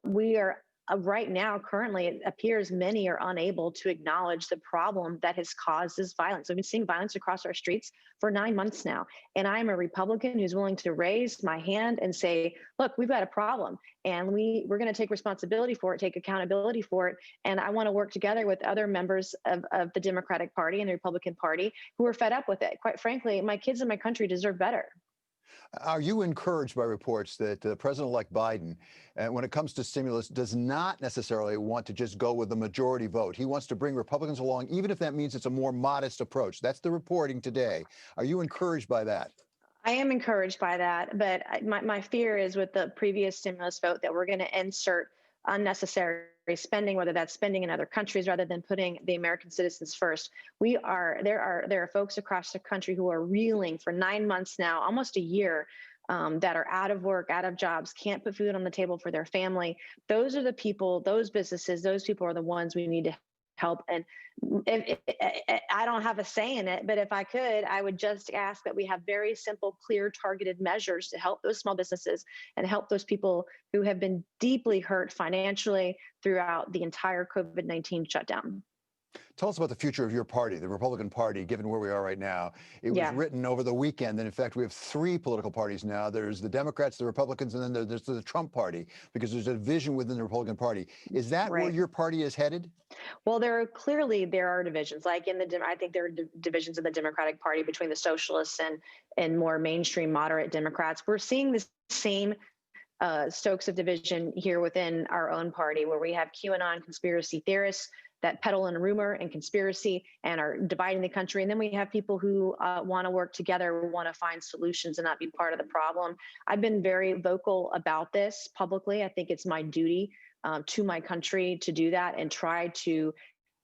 We are right now, currently, it appears many are unable to acknowledge the problem that has caused this violence. We've been seeing violence across our streets for 9 months now. And I'm a Republican who's willing to raise my hand and say, look, we've got a problem and we're going to take responsibility for it, take accountability for it. And I want to work together with other members of the Democratic Party and the Republican Party who are fed up with it. Quite frankly, my kids in my country deserve better. Are you encouraged by reports that President-elect Biden, when it comes to stimulus, does not necessarily want to just go with the majority vote? He wants to bring Republicans along, even if that means it's a more modest approach. That's the reporting today. Are you encouraged by that? I am encouraged by that, but my fear is with the previous stimulus vote that we're going to insert unnecessary spending, whether that's spending in other countries rather than putting the American citizens first. There are folks across the country who are reeling for 9 months now, almost a year, that are out of work, out of jobs, can't put food on the table for their family. Those are the people, those businesses, those people are the ones we need to help. And I don't have a say in it, but if I could, I would just ask that we have very simple, clear, targeted measures to help those small businesses and help those people who have been deeply hurt financially throughout the entire COVID-19 shutdown. Tell us about the future of your party, the Republican Party, given where we are right now. It was written over the weekend that, in fact, we have 3 political parties now. There's the Democrats, the Republicans, and then there's the Trump Party, because there's a division within the Republican Party. Is that where your party is headed? Well, there are divisions. Like I think there are divisions in the Democratic Party between the socialists and more mainstream moderate Democrats. We're seeing the same stokes of division here within our own party, where we have QAnon conspiracy theorists that peddle in rumor and conspiracy and are dividing the country. And then we have people who want to work together, want to find solutions and not be part of the problem. I've been very vocal about this publicly. I think it's my duty to my country to do that and try to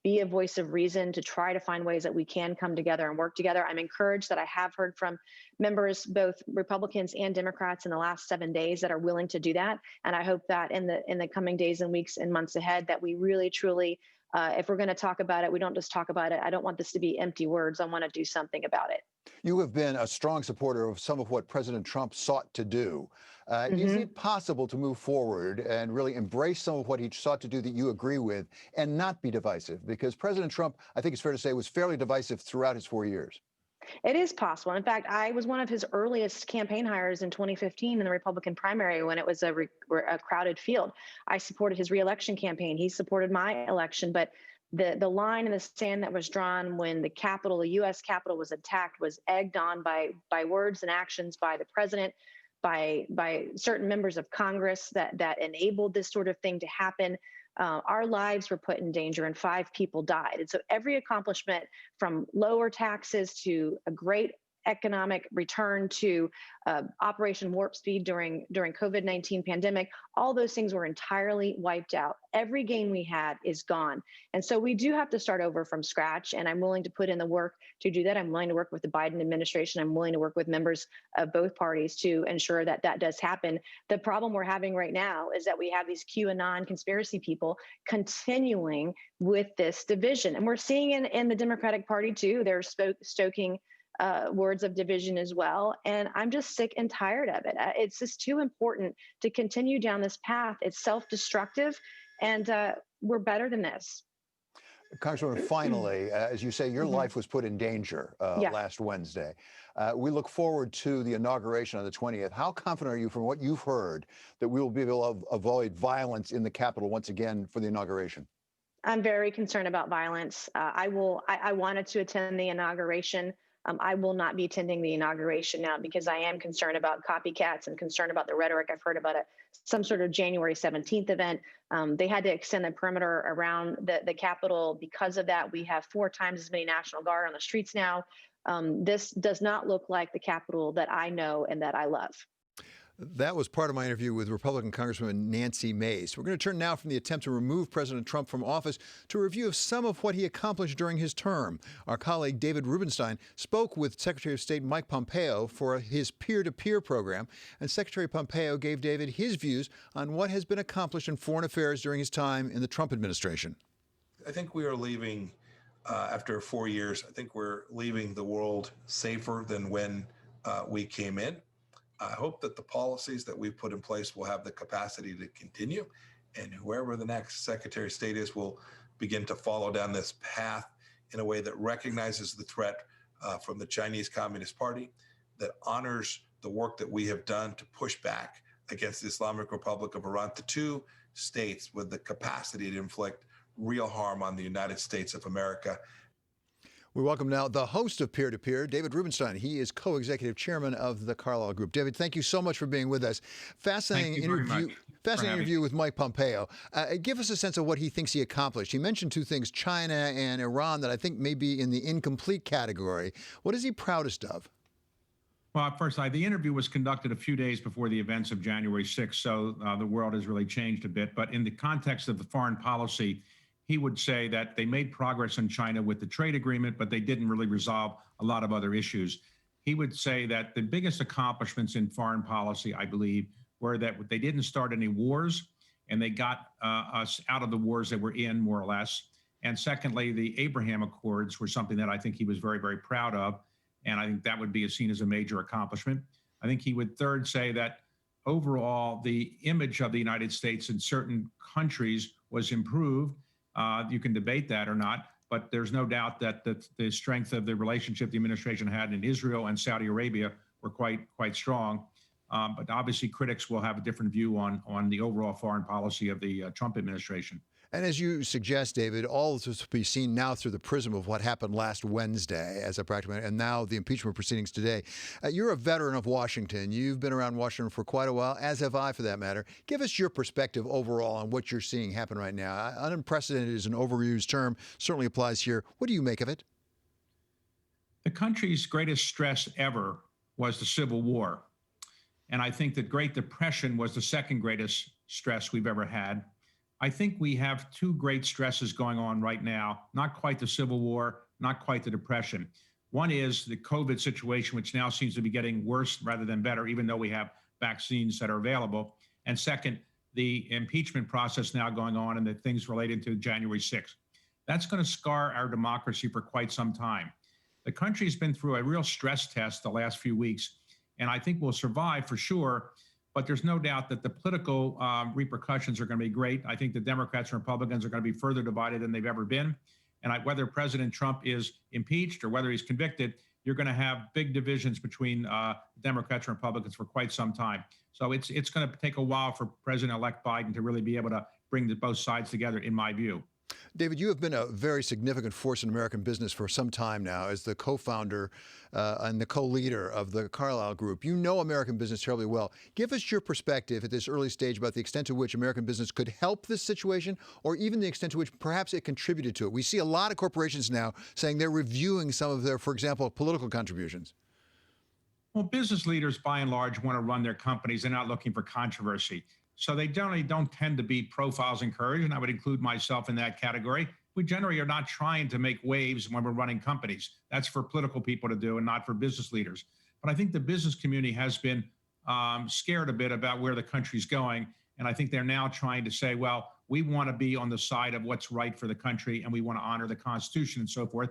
be a voice of reason, to try to find ways that we can come together and work together. I'm encouraged that I have heard from members, both Republicans and Democrats, in the last 7 days that are willing to do that. And I hope that in the coming days and weeks and months ahead, that we really, truly, if we're going to talk about it, we don't just talk about it. I don't want this to be empty words. I want to do something about it. You have been a strong supporter of some of what President Trump sought to do. Is it possible to move forward and really embrace some of what he sought to do that you agree with and not be divisive? Because President Trump, I think it's fair to say, was fairly divisive throughout his 4 years. It is possible. In fact, I was one of his earliest campaign hires in 2015 in the Republican primary when it was a crowded field. I supported his reelection campaign. He supported my election. But the line in the sand that was drawn when the U.S. Capitol was attacked was egged on by words and actions by the president, by certain members of Congress that enabled this sort of thing to happen. Our lives were put in danger and 5 people died. And so every accomplishment, from lower taxes to a great economic return to Operation Warp Speed during COVID-19 pandemic. All those things were entirely wiped out. Every gain we had is gone. And so we do have to start over from scratch. And I'm willing to put in the work to do that. I'm willing to work with the Biden administration. I'm willing to work with members of both parties to ensure that that does happen. The problem we're having right now is that we have these QAnon conspiracy people continuing with this division. And we're seeing in the Democratic Party, too. They're stoking words of division as well. And I'm just sick and tired of it. It's just too important to continue down this path. It's self-destructive, and we're better than this. Congresswoman, finally, as you say, your life was put in danger last Wednesday. We look forward to the inauguration on the 20th. How confident are you, from what you've heard, that we will be able to avoid violence in the Capitol once again for the inauguration? I'm very concerned about violence. I wanted to attend the inauguration. I will not be attending the inauguration now because I am concerned about copycats and concerned about the rhetoric. I've heard about some sort of January 17th event. They had to extend the perimeter around the Capitol. Because of that, we have 4 times as many National Guard on the streets now. This does not look like the Capitol that I know and that I love. That was part of my interview with Republican Congresswoman Nancy Mace. We're going to turn now from the attempt to remove President Trump from office to a review of some of what he accomplished during his term. Our colleague David Rubenstein spoke with Secretary of State Mike Pompeo for his peer-to-peer program, and Secretary Pompeo gave David his views on what has been accomplished in foreign affairs during his time in the Trump administration. I think we are leaving, after 4 years, I think we're leaving the world safer than when we came in. I hope that the policies that we've put in place will have the capacity to continue, and whoever the next Secretary of State is will begin to follow down this path in a way that recognizes the threat from the Chinese Communist Party, that honors the work that we have done to push back against the Islamic Republic of Iran, the 2 states with the capacity to inflict real harm on the United States of America. We welcome now the host of Peer to Peer, David Rubenstein. He is co-executive chairman of the Carlyle Group. David, thank you so much for being with us. Fascinating interview with Mike Pompeo. Give us a sense of what he thinks he accomplished. He mentioned 2 things, China and Iran, that I think may be in the incomplete category. What is he proudest of? Well, first, the interview was conducted a few days before the events of January 6th, so the world has really changed a bit. But in the context of the foreign policy, he would say that they made progress in China with the trade agreement, but they didn't really resolve a lot of other issues. He would say that the biggest accomplishments in foreign policy, I believe, were that they didn't start any wars, and they got us out of the wars that we're in, more or less. And secondly, the Abraham Accords were something that I think he was very, very proud of, and I think that would be seen as a major accomplishment. I think he would third say that overall, the image of the United States in certain countries was improved. You can debate that or not, but there's no doubt that the strength of the relationship the administration had in Israel and Saudi Arabia were quite strong. But obviously, critics will have a different view on the overall foreign policy of the Trump administration. And as you suggest, David, all of this will be seen now through the prism of what happened last Wednesday as a practical matter, and now the impeachment proceedings today. You're a veteran of Washington. You've been around Washington for quite a while, as have I, for that matter. Give us your perspective overall on what you're seeing happen right now. Unprecedented is an overused term, certainly applies here. What do you make of it? The country's greatest stress ever was the Civil War. And I think the Great Depression was the second greatest stress we've ever had. I think we have 2 great stresses going on right now, not quite the Civil War, not quite the Depression. One is the COVID situation, which now seems to be getting worse rather than better, even though we have vaccines that are available. And second, the impeachment process now going on and the things related to January 6th. That's going to scar our democracy for quite some time. The country's been through a real stress test the last few weeks, and I think we'll survive for sure. But there's no doubt that the political repercussions are going to be great. I think the Democrats and Republicans are going to be further divided than they've ever been. And whether President Trump is impeached or whether he's convicted, you're going to have big divisions between Democrats and Republicans for quite some time. So it's going to take a while for President-elect Biden to really be able to bring both sides together, in my view. David, you have been a very significant force in American business for some time now as the co-founder and the co-leader of the Carlyle Group. You know American business terribly well. Give us your perspective at this early stage about the extent to which American business could help this situation, or even the extent to which perhaps it contributed to it. We see a lot of corporations now saying they're reviewing some of their, for example, political contributions. Well, business leaders, by and large, want to run their companies. They're not looking for controversy. So they generally don't tend to be profiles encouraged, and I would include myself in that category. We generally are not trying to make waves when we're running companies. That's for political people to do and not for business leaders. But I think the business community has been scared a bit about where the country's going. And I think they're now trying to say, well, we want to be on the side of what's right for the country, and we want to honor the Constitution and so forth.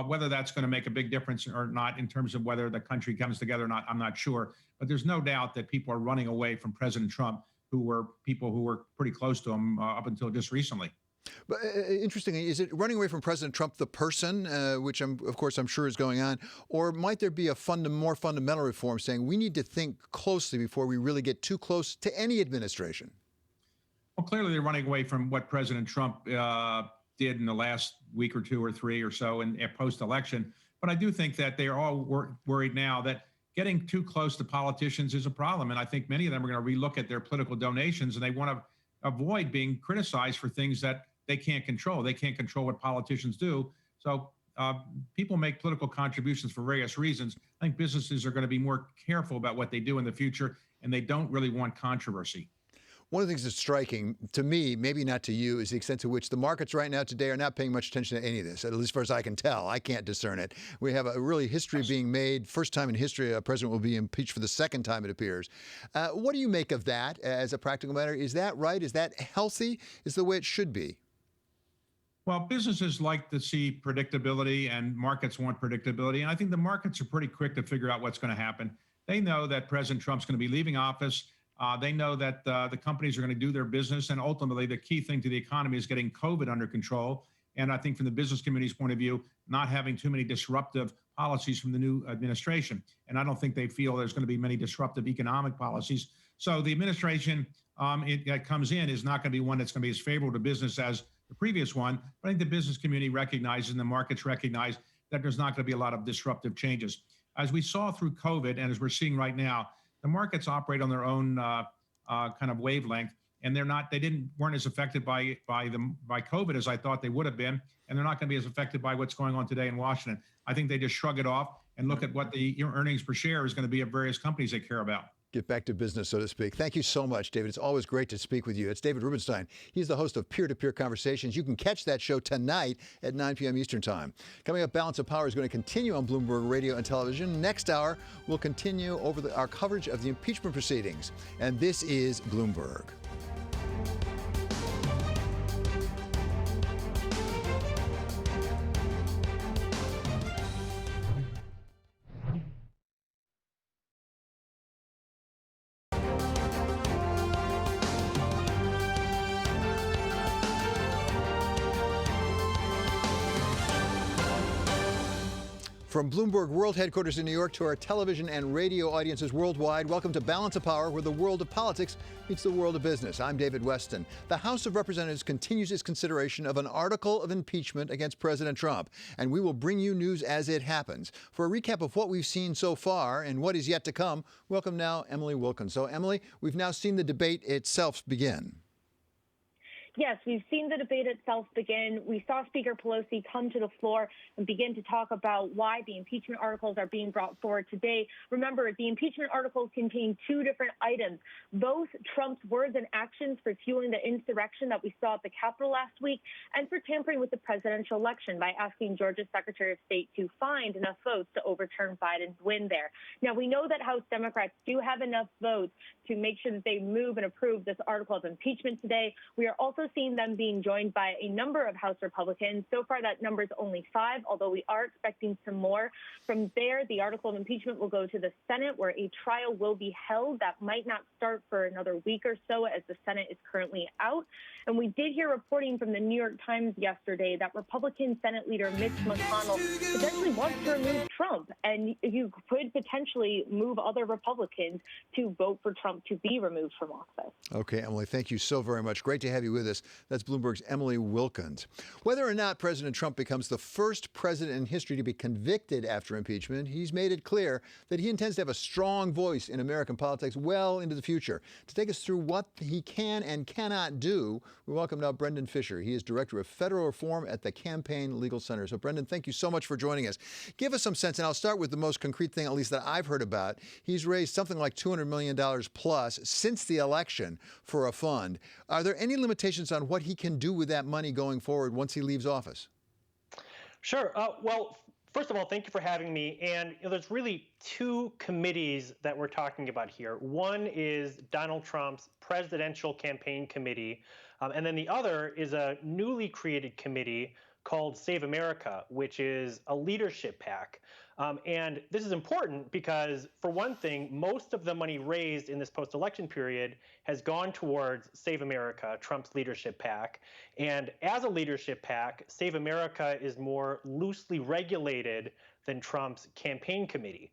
Whether that's going to make a big difference or not in terms of whether the country comes together or not, I'm not sure. But there's no doubt that people are running away from President Trump, who were people who were pretty close to him up until just recently. But interestingly, is it running away from President Trump, the person, which I'm sure is going on, or might there be a more fundamental reform saying we need to think closely before we really get too close to any administration? Well, clearly they're running away from what President Trump did in the last week or two or three or so in post-election. But I do think that they are all worried now that getting too close to politicians is a problem. And I think many of them are going to relook at their political donations, and they want to avoid being criticized for things that they can't control. They can't control what politicians do. So people make political contributions for various reasons. I think businesses are going to be more careful about what they do in the future, and they don't really want controversy. One of the things that's striking to me, maybe not to you, is the extent to which the markets right now today are not paying much attention to any of this, at least as far as I can tell. I can't discern it. We have a really history being made. First time in history, a president will be impeached for the second time, it appears. What do you make of that as a practical matter? Is that right? Is that healthy? Is the way it should be? Well, businesses like to see predictability, and markets want predictability. And I think the markets are pretty quick to figure out what's going to happen. They know that President Trump's going to be leaving office. They know that the companies are going to do their business. And ultimately, the key thing to the economy is getting COVID under control. And I think from the business community's point of view, not having too many disruptive policies from the new administration. And I don't think they feel there's going to be many disruptive economic policies. So the administration that comes in is not going to be one that's going to be as favorable to business as the previous one. But I think the business community recognizes and the markets recognize that there's not going to be a lot of disruptive changes. As we saw through COVID, and as we're seeing right now, the markets operate on their own kind of wavelength, and weren't as affected by COVID as I thought they would have been, and they're not going to be as affected by what's going on today in Washington. I think they just shrug it off and look at what the earnings per share is going to be of various companies they care about. Get back to business, so to speak. Thank you so much, David. It's always great to speak with you. It's David Rubenstein. He's the host of Peer-to-Peer Conversations. You can catch that show tonight at 9 p.m. Eastern Time. Coming up, Balance of Power is going to continue on Bloomberg Radio and Television. Next hour, we'll continue over our coverage of the impeachment proceedings. And this is Bloomberg. From Bloomberg World Headquarters in New York to our television and radio audiences worldwide, welcome to Balance of Power, where the world of politics meets the world of business. I'm David Weston. The House of Representatives continues its consideration of an article of impeachment against President Trump, and we will bring you news as it happens. For a recap of what we've seen so far and what is yet to come, welcome now Emily Wilkins. So, Emily, we've now seen the debate itself begin. Yes, we've seen the debate itself begin. We saw Speaker Pelosi come to the floor and begin to talk about why the impeachment articles are being brought forward today. Remember, the impeachment articles contain two different items, both Trump's words and actions for fueling the insurrection that we saw at the Capitol last week and for tampering with the presidential election by asking Georgia's Secretary of State to find enough votes to overturn Biden's win there. Now, we know that House Democrats do have enough votes to make sure that they move and approve this article of impeachment today. We are also seeing them being joined by a number of House Republicans. So far, that number is only 5, although we are expecting some more. From there, the article of impeachment will go to the Senate, where a trial will be held. That might not start for another week or so, as the Senate is currently out. And we did hear reporting from the New York Times yesterday that Republican Senate Leader Mitch McConnell potentially wants to remove Trump, and you could potentially move other Republicans to vote for Trump to be removed from office. Okay, Emily, thank you so very much. Great to have you with us. this. That's Bloomberg's Emily Wilkins. Whether or not President Trump becomes the first president in history to be convicted after impeachment, he's made it clear that he intends to have a strong voice in American politics well into the future. To take us through what he can and cannot do, we welcome now Brendan Fisher. He is Director of Federal Reform at the Campaign Legal Center. So, Brendan, thank you so much for joining us. Give us some sense, and I'll start with the most concrete thing, at least that I've heard about. He's raised something like $200 million plus since the election for a fund. Are there any limitations on what he can do with that money going forward once he leaves office? Sure. Well, first of all, thank you for having me. And there's really two committees that we're talking about here. One is Donald Trump's Presidential Campaign Committee, and then the other is a newly created committee called Save America, which is a leadership PAC. And this is important because, for one thing, most of the money raised in this post-election period has gone towards Save America, Trump's leadership PAC. And as a leadership PAC, Save America is more loosely regulated than Trump's campaign committee.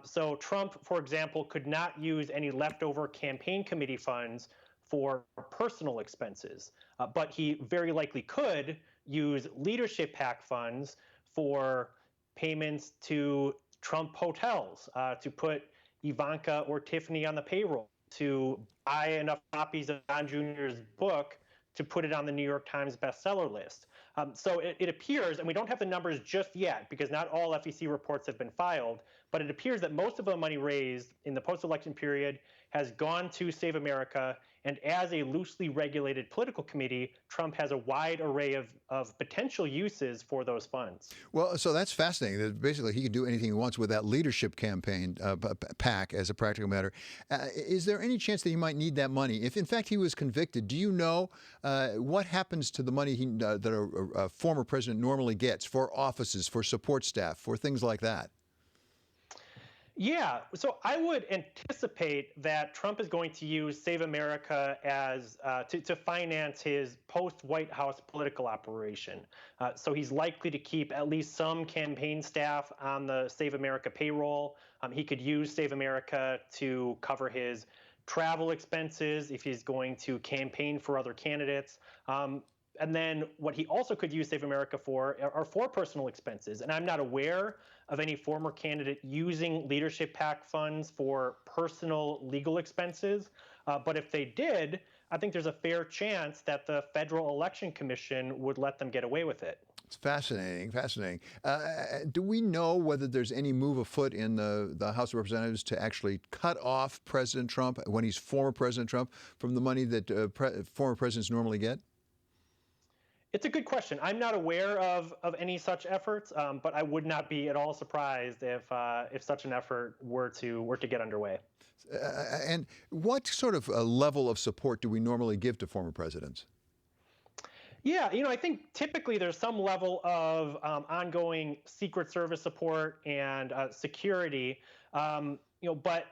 So Trump, for example, could not use any leftover campaign committee funds for personal expenses, but he very likely could use leadership PAC funds for payments to Trump hotels, to put Ivanka or Tiffany on the payroll, to buy enough copies of Don Jr.'s book to put it on the New York Times bestseller list. So it appears, and we don't have the numbers just yet because not all FEC reports have been filed, but it appears that most of the money raised in the post-election period has gone to Save America. And as a loosely regulated political committee, Trump has a wide array of potential uses for those funds. Well, so that's fascinating. That basically, he can do anything he wants with that leadership campaign PAC as a practical matter. Is there any chance that he might need that money? If, in fact, he was convicted, do you know what happens to the money that a former president normally gets for offices, for support staff, for things like that? Yeah, so I would anticipate that Trump is going to use Save America as to finance his post-White House political operation. So he's likely to keep at least some campaign staff on the Save America payroll. He could use Save America to cover his travel expenses if he's going to campaign for other candidates. And then what he also could use Save America for are for personal expenses. And I'm not aware of any former candidate using leadership PAC funds for personal legal expenses. But if they did, I think there's a fair chance that the Federal Election Commission would let them get away with it. It's fascinating, fascinating. Do we know whether there's any move afoot in the House of Representatives to actually cut off President Trump, when he's former President Trump, from the money that former presidents normally get? It's a good question. I'm not aware of any such efforts, but I would not be at all surprised if such an effort were to get underway. And what sort of level of support do we normally give to former presidents? Yeah, I think typically there's some level of ongoing Secret Service support and security, but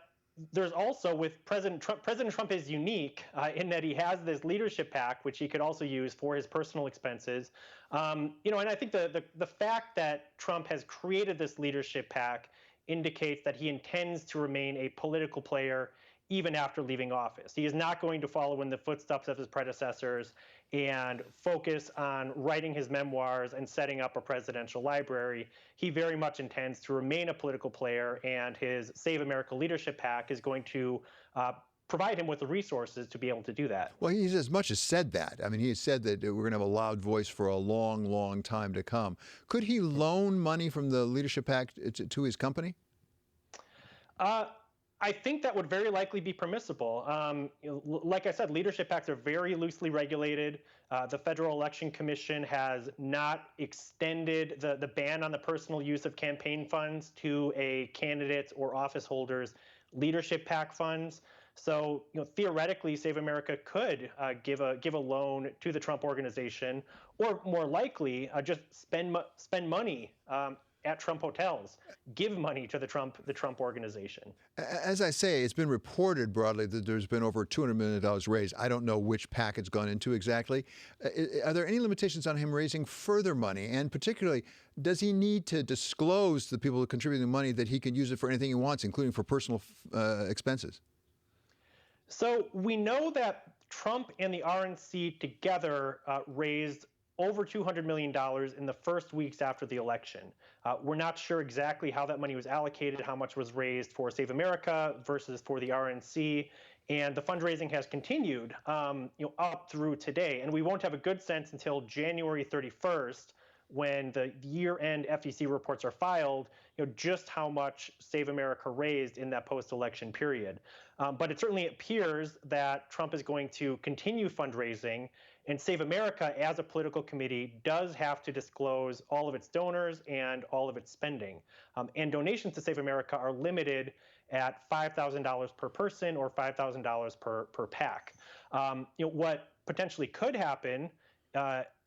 there's also, with President Trump is unique in that he has this leadership PAC, which he could also use for his personal expenses. And I think the fact that Trump has created this leadership PAC indicates that he intends to remain a political player even after leaving office. He is not going to follow in the footsteps of his predecessors and focus on writing his memoirs and setting up a presidential library. He very much intends to remain a political player, and his Save America Leadership PAC is going to provide him with the resources to be able to do that. Well, he's as much as said that. I mean, he has said that we're going to have a loud voice for a long, long time to come. Could he loan money from the Leadership PAC to his company? I think that would very likely be permissible. Like I said, leadership PACs are very loosely regulated. The Federal Election Commission has not extended the ban on the personal use of campaign funds to a candidate's or office holder's leadership PAC funds. So, theoretically, Save America could give a loan to the Trump organization, or more likely, just spend money at Trump hotels, give money to the Trump organization. As I say, it's been reported broadly that there's been over $200 million raised. I don't know which PAC it's gone into exactly. Are there any limitations on him raising further money? And particularly, does he need to disclose to the people contributing the money that he can use it for anything he wants, including for personal expenses? So we know that Trump and the RNC together raised over $200 million in the first weeks after the election. We're not sure exactly how that money was allocated, how much was raised for Save America versus for the RNC. And the fundraising has continued up through today. And we won't have a good sense until January 31st, when the year-end FEC reports are filed, just how much Save America raised in that post-election period. But it certainly appears that Trump is going to continue fundraising, and Save America, as a political committee, does have to disclose all of its donors and all of its spending. And donations to Save America are limited at $5,000 per person or $5,000 per PAC. What potentially could happen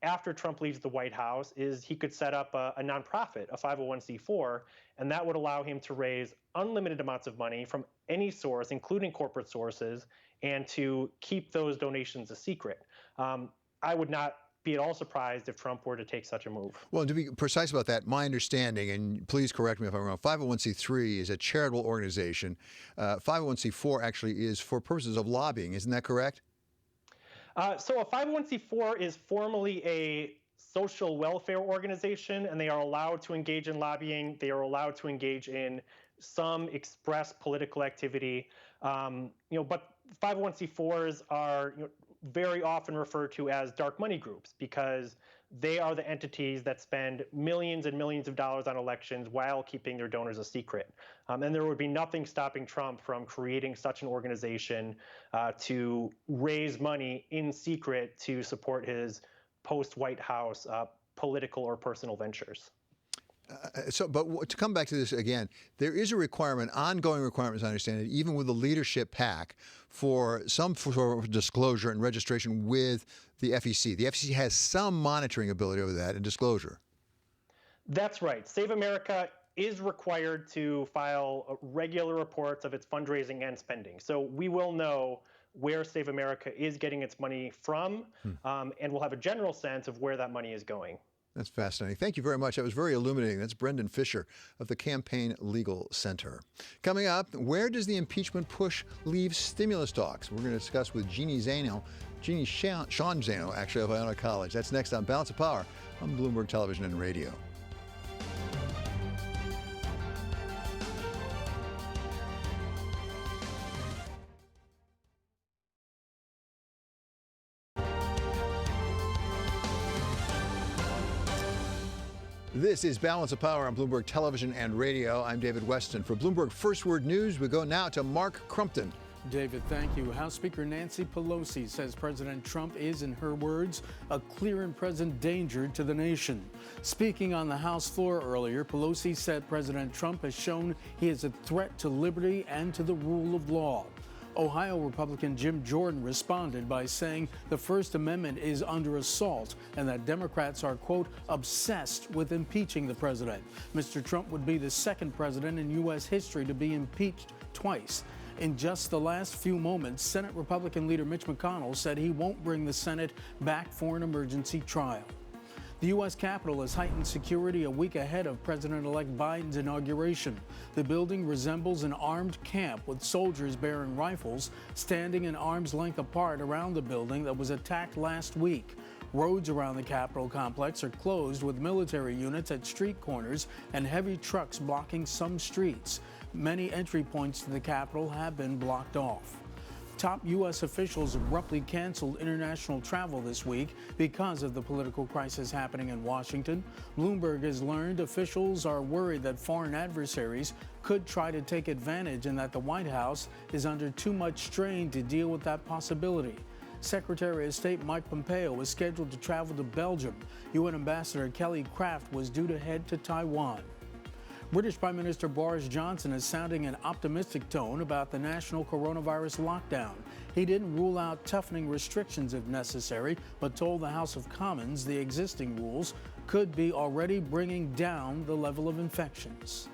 after Trump leaves the White House is he could set up a nonprofit, a 501c4, and that would allow him to raise unlimited amounts of money from any source, including corporate sources, and to keep those donations a secret. I would not be at all surprised if Trump were to take such a move. Well, to be precise about that, my understanding, and please correct me if I'm wrong, 501c3 is a charitable organization. 501c4 actually is for purposes of lobbying. Isn't that correct? So a 501c4 is formally a social welfare organization, and they are allowed to engage in lobbying. They are allowed to engage in some express political activity. But 501c4s are very often referred to as dark money groups because they are the entities that spend millions and millions of dollars on elections while keeping their donors a secret. And there would be nothing stopping Trump from creating such an organization to raise money in secret to support his post-White House political or personal ventures. But to come back to this again, there is a requirement, ongoing requirement, as I understand it, even with the leadership PAC, for some for disclosure and registration with the FEC. The FEC has some monitoring ability over that and disclosure. That's right. Save America is required to file regular reports of its fundraising and spending. So we will know where Save America is getting its money from, and we'll have a general sense of where that money is going. That's fascinating. Thank you very much. That was very illuminating. That's Brendan Fisher of the Campaign Legal Center. Coming up, where does the impeachment push leave stimulus talks? We're going to discuss with Jeannie Sean Zano, actually, of Iona College. That's next on Balance of Power on Bloomberg Television and Radio. This is Balance of Power on Bloomberg Television and Radio. I'm David Weston. For Bloomberg First Word News, we go now to Mark Crumpton. David, thank you. House Speaker Nancy Pelosi says President Trump is, in her words, a clear and present danger to the nation. Speaking on the House floor earlier, Pelosi said President Trump has shown he is a threat to liberty and to the rule of law. Ohio Republican Jim Jordan responded by saying the First Amendment is under assault and that Democrats are, quote, obsessed with impeaching the president. Mr. Trump would be the second president in U.S. history to be impeached twice. In just the last few moments, Senate Republican leader Mitch McConnell said he won't bring the Senate back for an emergency trial. The U.S. Capitol has heightened security a week ahead of President-elect Biden's inauguration. The building resembles an armed camp with soldiers bearing rifles standing an arm's length apart around the building that was attacked last week. Roads around the Capitol complex are closed with military units at street corners and heavy trucks blocking some streets. Many entry points to the Capitol have been blocked off. Top U.S. officials abruptly canceled international travel this week because of the political crisis happening in Washington. Bloomberg has learned officials are worried that foreign adversaries could try to take advantage and that the White House is under too much strain to deal with that possibility. Secretary of State Mike Pompeo is scheduled to travel to Belgium. UN Ambassador Kelly Craft was due to head to Taiwan. British Prime Minister Boris Johnson is sounding an optimistic tone about the national coronavirus lockdown. He didn't rule out toughening restrictions if necessary, but told the House of Commons the existing rules could be already bringing down the level of infections.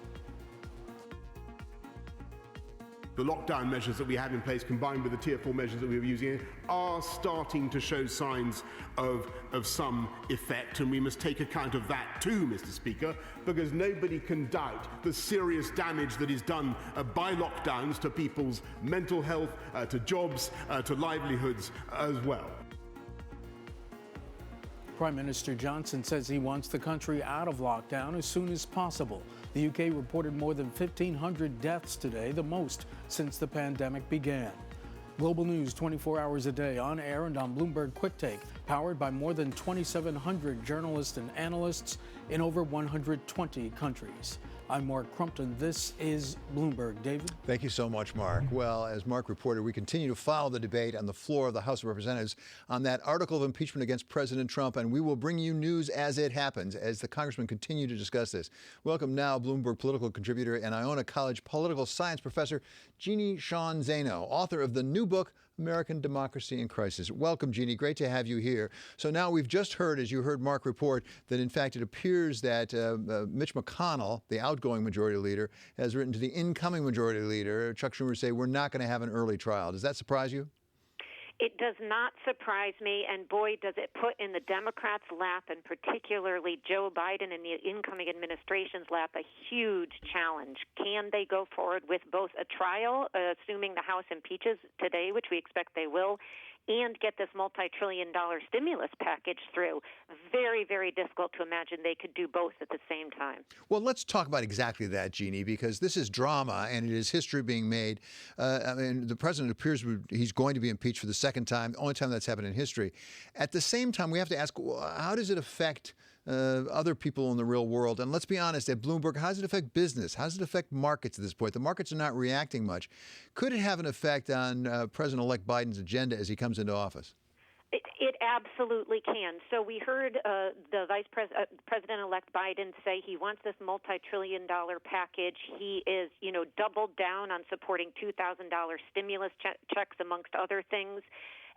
the lockdown measures that we have in place, combined with the Tier 4 measures that we were using, are starting to show signs of some effect, and we must take account of that too, Mr. Speaker, because nobody can doubt the serious damage that is done by lockdowns to people's mental health, to jobs, to livelihoods as well. Prime Minister Johnson says he wants the country out of lockdown as soon as possible. The UK reported more than 1,500 deaths today, the most since the pandemic began. Global news 24 hours a day, on air and on Bloomberg Quick Take, powered by more than 2,700 journalists and analysts in over 120 countries. I'm Mark Crumpton. This is Bloomberg. David? Thank you so much, Mark. Well, as Mark reported, we continue to follow the debate on the floor of the House of Representatives on that article of impeachment against President Trump, and we will bring you news as it happens, as the congressmen continue to discuss this. Welcome now, Bloomberg political contributor and Iona College political science professor, Jeannie Sean Zaino, author of the new book, American Democracy in Crisis. Welcome, Jeannie. Great to have you here. So now we've just heard, as you heard Mark report, that in fact it appears that Mitch McConnell, the outgoing majority leader, has written to the incoming majority leader, Chuck Schumer, say we're not going to have an early trial. Does that surprise you? It does not surprise me, and boy, does it put in the Democrats' lap, and particularly Joe Biden and the incoming administration's lap, a huge challenge. Can they go forward with both a trial, assuming the House impeaches today, which we expect they will, and get this multi-trillion-dollar stimulus package through? Very, very difficult to imagine they could do both at the same time. Well, let's talk about exactly that, Jeannie, because this is drama and it is history being made. I mean, the president appears he's going to be impeached for the second time, the only time that's happened in history. At the same time, we have to ask, how does it affect other people in the real world? And let's be honest, at Bloomberg, how does it affect business? How does it affect markets at this point? The markets are not reacting much. Could it have an effect on President-elect Biden's agenda as he comes into office? It absolutely can. So we heard the President-elect Biden say he wants this multi-trillion-dollar package. He is, doubled down on supporting $2,000 stimulus checks, amongst other things.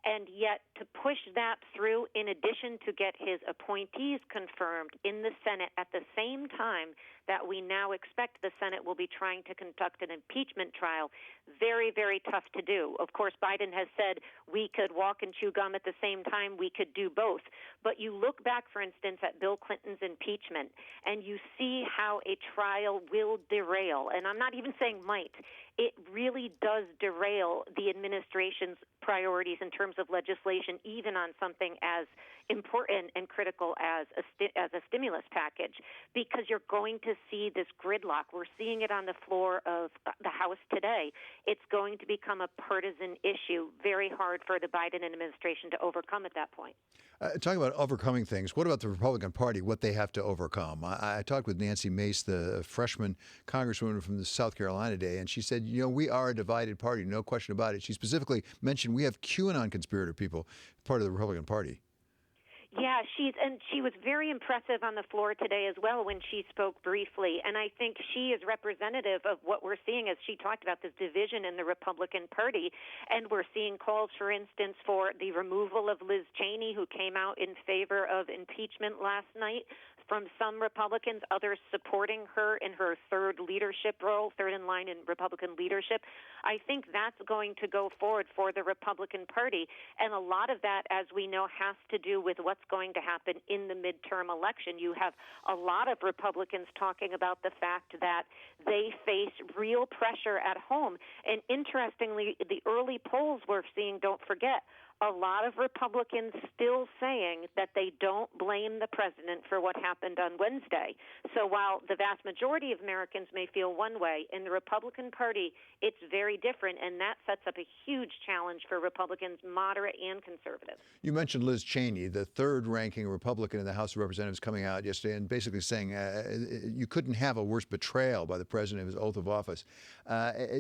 And yet to push that through, in addition to get his appointees confirmed in the Senate at the same time that we now expect the Senate will be trying to conduct an impeachment trial, very, very tough to do. Of course, Biden has said we could walk and chew gum at the same time. We could do both. But you look back, for instance, at Bill Clinton's impeachment, and you see how a trial will derail. And I'm not even saying might. It really does derail the administration's priorities in terms of legislation, even on something as important and critical as a stimulus package, because you're going to see this gridlock. We're seeing it on the floor of the House today. It's going to become a partisan issue, very hard for the Biden administration to overcome at that point. Talking about overcoming things, what about the Republican Party, what they have to overcome? I talked with Nancy Mace, the freshman congresswoman from South Carolina today, and she said, we are a divided party, no question about it. She specifically mentioned we have QAnon conspirator people, part of the Republican Party. Yeah, she was very impressive on the floor today as well when she spoke briefly. And I think she is representative of what we're seeing as she talked about this division in the Republican Party. And we're seeing calls, for instance, for the removal of Liz Cheney, who came out in favor of impeachment last night, from some Republicans, others supporting her in her third leadership role, third in line in Republican leadership. I think that's going to go forward for the Republican Party. And a lot of that, as we know, has to do with what's going to happen in the midterm election. You have a lot of Republicans talking about the fact that they face real pressure at home. And interestingly, the early polls we're seeing, don't forget, a lot of Republicans still saying that they don't blame the president for what happened on Wednesday. So while the vast majority of Americans may feel one way, in the Republican Party, it's very different, and that sets up a huge challenge for Republicans, moderate and conservative. You mentioned Liz Cheney, the third-ranking Republican in the House of Representatives, coming out yesterday and basically saying you couldn't have a worse betrayal by the president of his oath of office.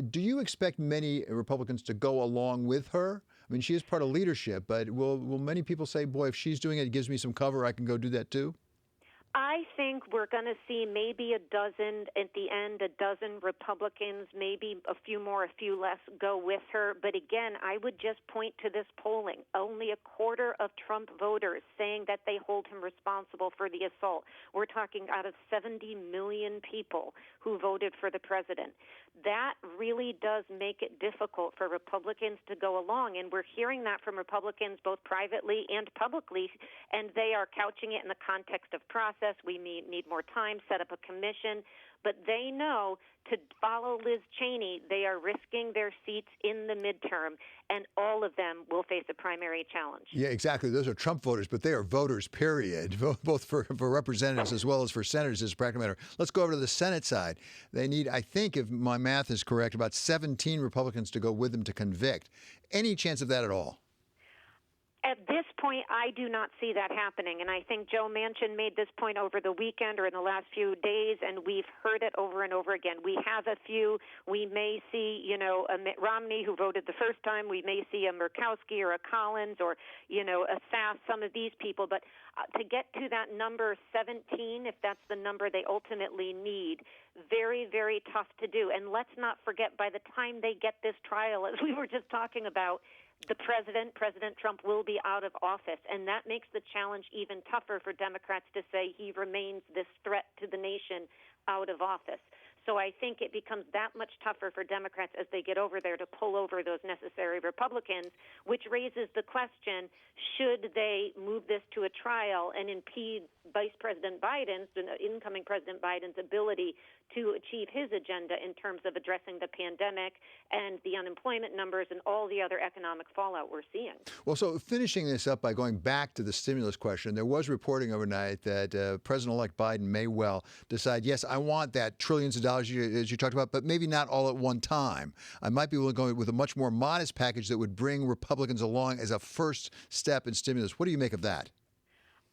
Do you expect many Republicans to go along with her? I mean, she is part of leadership, but will many people say, boy, if she's doing it, it gives me some cover, I can go do that too? I think we're going to see maybe a dozen Republicans, maybe a few more, a few less, go with her. But again, I would just point to this polling. Only a quarter of Trump voters saying that they hold him responsible for the assault. We're talking out of 70 million people who voted for the president. that really does make it difficult for Republicans to go along. And we're hearing that from Republicans both privately and publicly, and they are couching it in the context of process. We need more time, set up a commission. But they know to follow Liz Cheney, they are risking their seats in the midterm, and all of them will face a primary challenge. Yeah, exactly. Those are Trump voters, but they are voters, period, both for representatives as well as for senators as a practical matter. Let's go over to the Senate side. They need, I think, if my math is correct, about 17 Republicans to go with them to convict. Any chance of that at all? At this point, I do not see that happening, and I think Joe Manchin made this point over the weekend or in the last few days, and we've heard it over and over again. We have a few. We may see, a Mitt Romney who voted the first time. We may see a Murkowski or a Collins or, a Sass, some of these people. But to get to that number 17, if that's the number they ultimately need, very, very tough to do. And let's not forget, by the time they get this trial, as we were just talking about, the President Trump, will be out of office, and that makes the challenge even tougher for Democrats to say he remains this threat to the nation out of office. So I think it becomes that much tougher for Democrats as they get over there to pull over those necessary Republicans, which raises the question, should they move this to a trial and impede Vice President Biden's, incoming President Biden's ability to achieve his agenda in terms of addressing the pandemic and the unemployment numbers and all the other economic fallout we're seeing. Well, so finishing this up by going back to the stimulus question, there was reporting overnight that President-elect Biden may well decide, yes, I want that trillions of dollars as you talked about, but maybe not all at one time. I might be willing to go with a much more modest package that would bring Republicans along as a first step in stimulus. What do you make of that?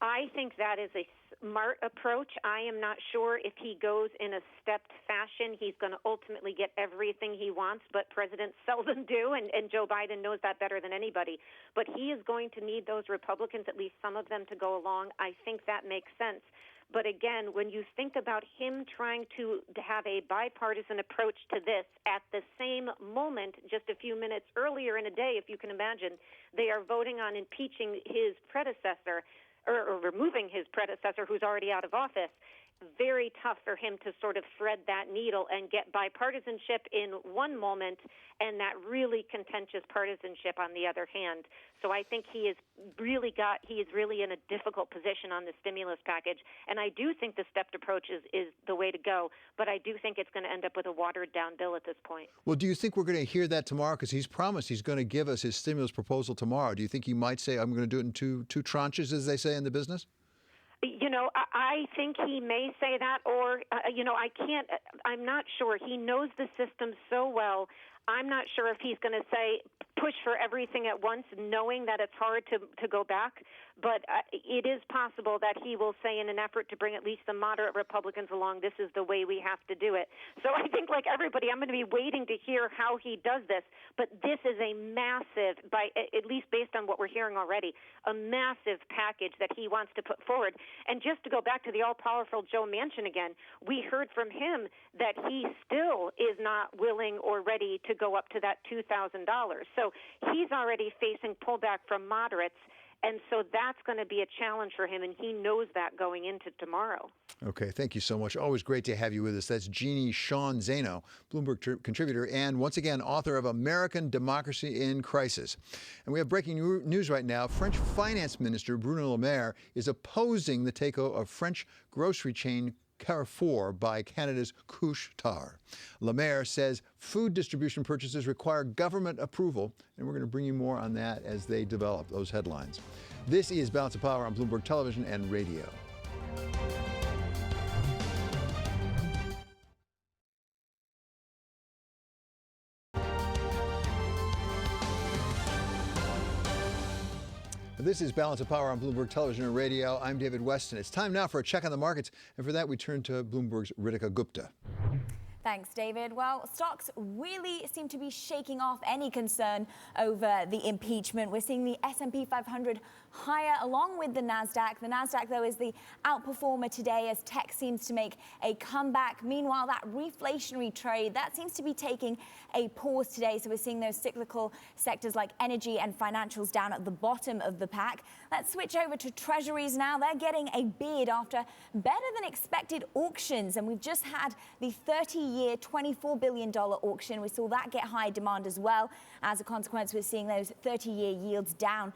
I think that is a smart approach. I am not sure if he goes in a stepped fashion, he's going to ultimately get everything he wants, but presidents seldom do, and Joe Biden knows that better than anybody. But he is going to need those Republicans, at least some of them, to go along. I think that makes sense. But again, when you think about him trying to have a bipartisan approach to this at the same moment, just a few minutes earlier in a day, if you can imagine, they are voting on impeaching his predecessor or removing his predecessor who's already out of office. Very tough for him to sort of thread that needle and get bipartisanship in one moment and that really contentious partisanship on the other hand. So I think he is really in a difficult position on the stimulus package. And I do think the stepped approach is the way to go. But I do think it's going to end up with a watered down bill at this point. Well, do you think we're going to hear that tomorrow? Because he's promised he's going to give us his stimulus proposal tomorrow. Do you think he might say, I'm going to do it in two tranches, as they say in the business? I think he may say that, or, I'm not sure. He knows the system so well. I'm not sure if he's going to say push for everything at once, knowing that it's hard to go back. But it is possible that he will say, in an effort to bring at least the moderate Republicans along, this is the way we have to do it. So I think, like everybody, I'm going to be waiting to hear how he does this. But this is a massive, at least based on what we're hearing already, a massive package that he wants to put forward. And just to go back to the all-powerful Joe Manchin again, we heard from him that he still is not willing or ready to go up to that $2,000. So he's already facing pullback from moderates. And so that's going to be a challenge for him, and he knows that going into tomorrow. Okay, thank you so much. Always great to have you with us. That's Jeannie Sean Zano, Bloomberg contributor, and once again, author of American Democracy in Crisis. And we have breaking news right now. French Finance Minister Bruno Le Maire is opposing the takeover of French grocery chain Carrefour by Canada's Couche-Tard. Le Maire says food distribution purchases require government approval, and we're going to bring you more on that as they develop those headlines. This is Balance of Power on Bloomberg Television and Radio. This is Balance of Power on Bloomberg Television and Radio. I'm David Weston. It's time now for a check on the markets, and for that we turn to Bloomberg's Ritika Gupta. Thanks, David. Well, stocks really seem to be shaking off any concern over the impeachment. We're seeing the S&P 500 higher along with the NASDAQ. The NASDAQ, though, is the outperformer today as tech seems to make a comeback. Meanwhile, that reflationary trade, that seems to be taking a pause today. So we're seeing those cyclical sectors like energy and financials down at the bottom of the pack. Let's switch over to treasuries now. They're getting a bid after better than expected auctions. And we've just had the 30 30-year, $24 billion auction. We saw that get high demand as well. As a consequence, we're seeing those 30-year yields down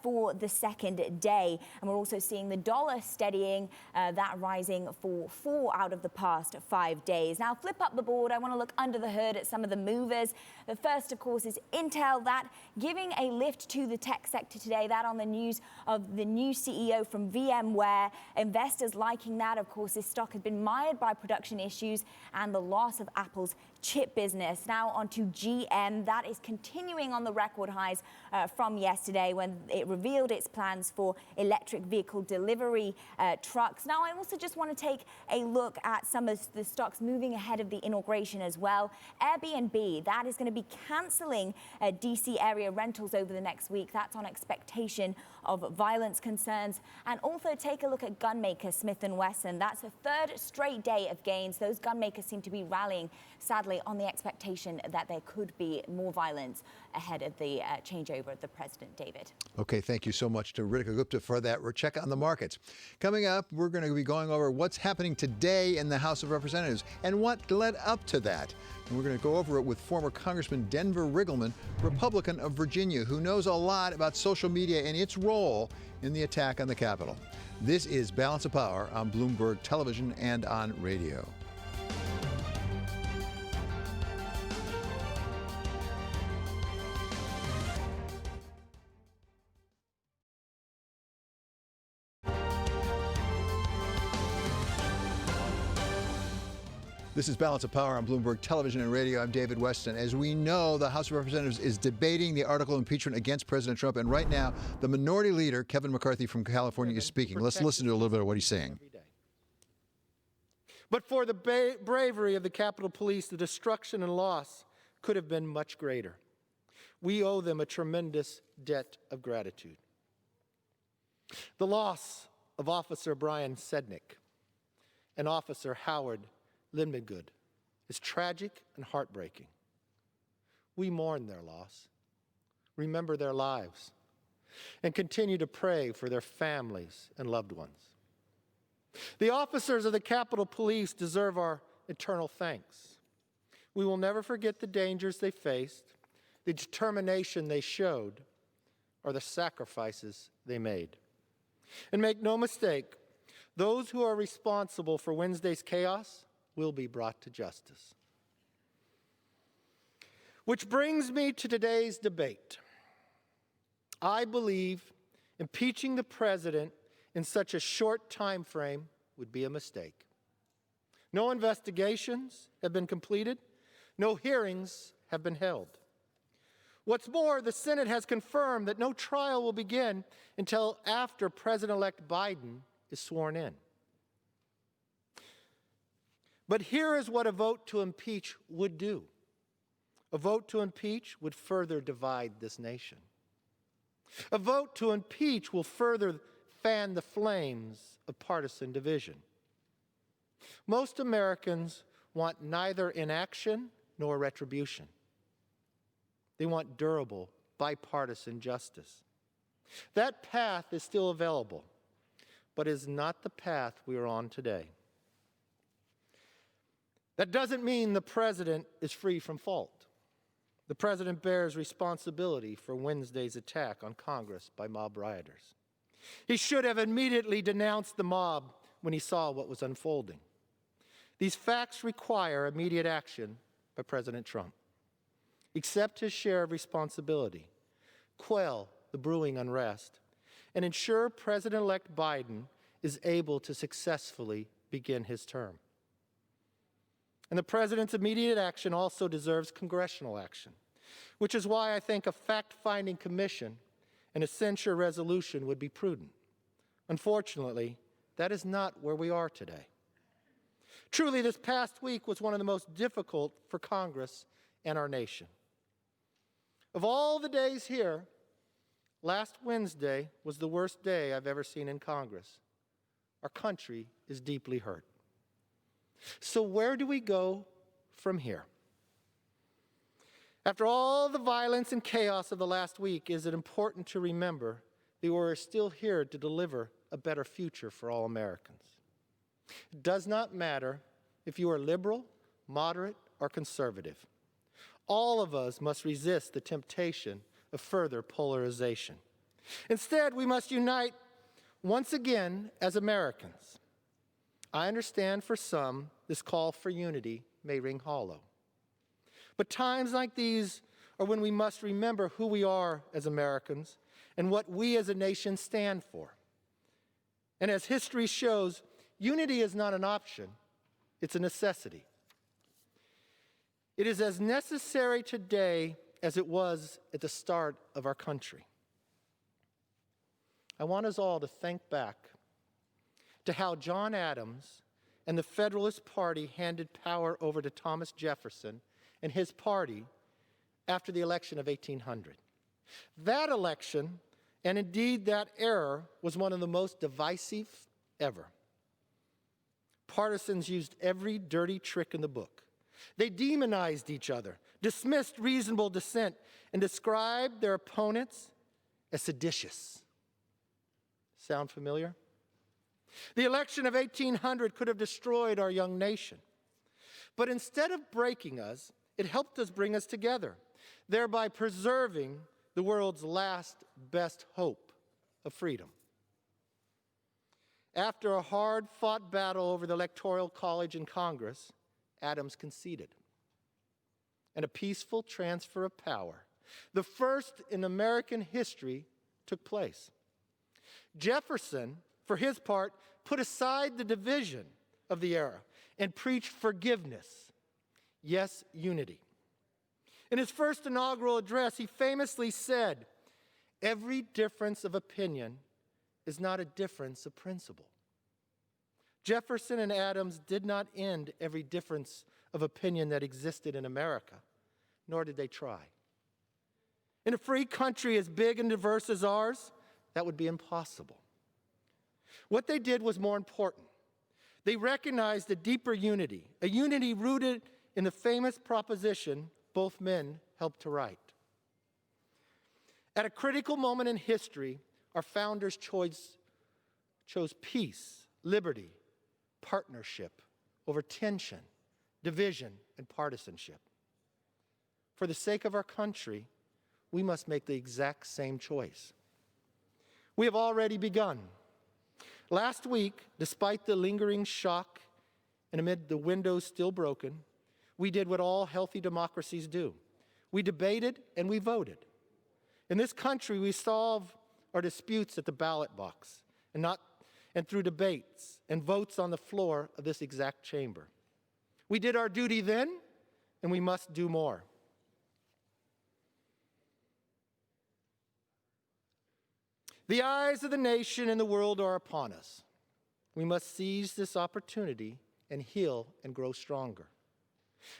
for the second day. And we're also seeing the dollar steadying, that rising for 4 out of the past 5 days. Now, flip up the board. I want to look under the hood at some of the movers. The first, of course, is Intel, that giving a lift to the tech sector today. That on the news of the new CEO from VMware. Investors liking that. Of course, this stock has been mired by production issues and the loss of Apple's chip business. Now on to GM. That is continuing on the record highs from yesterday when it revealed its plans for electric vehicle delivery trucks. Now, I also just want to take a look at some of the stocks moving ahead of the inauguration as well. Airbnb, that is going to be canceling DC area rentals over the next week. That's on expectation of violence concerns. And also take a look at gun maker Smith & Wesson. That's the third straight day of gains. Those gun makers seem to be rallying, sadly, on the expectation that there could be more violence ahead of the changeover of the president. David. Okay, thank you so much to Ritika Gupta for that. We're checking on the markets. Coming up, we're going to be going over what's happening today in the House of Representatives and what led up to that. And we're going to go over it with former Congressman Denver Riggleman, Republican of Virginia, who knows a lot about social media and its role in the attack on the Capitol. This is Balance of Power on Bloomberg Television and on radio. This is Balance of Power on Bloomberg Television and radio. I'm David Weston. As we know, the House of Representatives is debating the article of impeachment against President Trump. And right now, the minority leader, Kevin McCarthy from California, is speaking. Let's listen to a little bit of what he's saying. But for the bravery of the Capitol Police, the destruction and loss could have been much greater. We owe them a tremendous debt of gratitude. The loss of Officer Brian Sednick and Officer Howard Lindmangood is tragic and heartbreaking. We mourn their loss, remember their lives, and continue to pray for their families and loved ones. The officers of the Capitol Police deserve our eternal thanks. We will never forget the dangers they faced, the determination they showed, or the sacrifices they made. And make no mistake, those who are responsible for Wednesday's chaos will be brought to justice. Which brings me to today's debate. I believe impeaching the president in such a short time frame would be a mistake. No investigations have been completed. No hearings have been held. What's more, the Senate has confirmed that no trial will begin until after President-elect Biden is sworn in. But here is what a vote to impeach would do. A vote to impeach would further divide this nation. A vote to impeach will further fan the flames of partisan division. Most Americans want neither inaction nor retribution. They want durable, bipartisan justice. That path is still available, but is not the path we are on today. That doesn't mean the president is free from fault. The president bears responsibility for Wednesday's attack on Congress by mob rioters. He should have immediately denounced the mob when he saw what was unfolding. These facts require immediate action by President Trump. Accept his share of responsibility, quell the brewing unrest, and ensure President-elect Biden is able to successfully begin his term. And the president's immediate action also deserves congressional action, which is why I think a fact-finding commission and a censure resolution would be prudent. Unfortunately, that is not where we are today. Truly, this past week was one of the most difficult for Congress and our nation. Of all the days here, last Wednesday was the worst day I've ever seen in Congress. Our country is deeply hurt. So where do we go from here? After all the violence and chaos of the last week, is it important to remember that we're still here to deliver a better future for all Americans. It does not matter if you are liberal moderate or conservative. All of us must resist the temptation of further polarization. Instead, we must unite once again as Americans. I understand for some, this call for unity may ring hollow. But times like these are when we must remember who we are as Americans and what we as a nation stand for. And as history shows, unity is not an option, it's a necessity. It is as necessary today as it was at the start of our country. I want us all to think back to how John Adams and the Federalist Party handed power over to Thomas Jefferson and his party after the election of 1800. That election, and indeed that era, was one of the most divisive ever. Partisans used every dirty trick in the book. They demonized each other, dismissed reasonable dissent, and described their opponents as seditious. Sound familiar? The election of 1800 could have destroyed our young nation. But instead of breaking us, it helped us bring us together, thereby preserving the world's last best hope of freedom. After a hard-fought battle over the Electoral College in Congress, Adams conceded. And a peaceful transfer of power, the first in American history, took place. Jefferson, for his part, put aside the division of the era and preached forgiveness, yes, unity. In his first inaugural address, he famously said, "Every difference of opinion is not a difference of principle." Jefferson and Adams did not end every difference of opinion that existed in America, nor did they try. In a free country as big and diverse as ours, that would be impossible. What they did was more important. They recognized a deeper unity, a unity rooted in the famous proposition both men helped to write. At a critical moment in history, our founders chose peace, liberty, partnership over tension, division, and partisanship. For the sake of our country, we must make the exact same choice. We have already begun. Last week, despite the lingering shock and amid the windows still broken, we did what all healthy democracies do. We debated and we voted. In this country, we solve our disputes at the ballot box and through debates and votes on the floor of this exact chamber. We did our duty then, and we must do more. The eyes of the nation and the world are upon us. We must seize this opportunity and heal and grow stronger.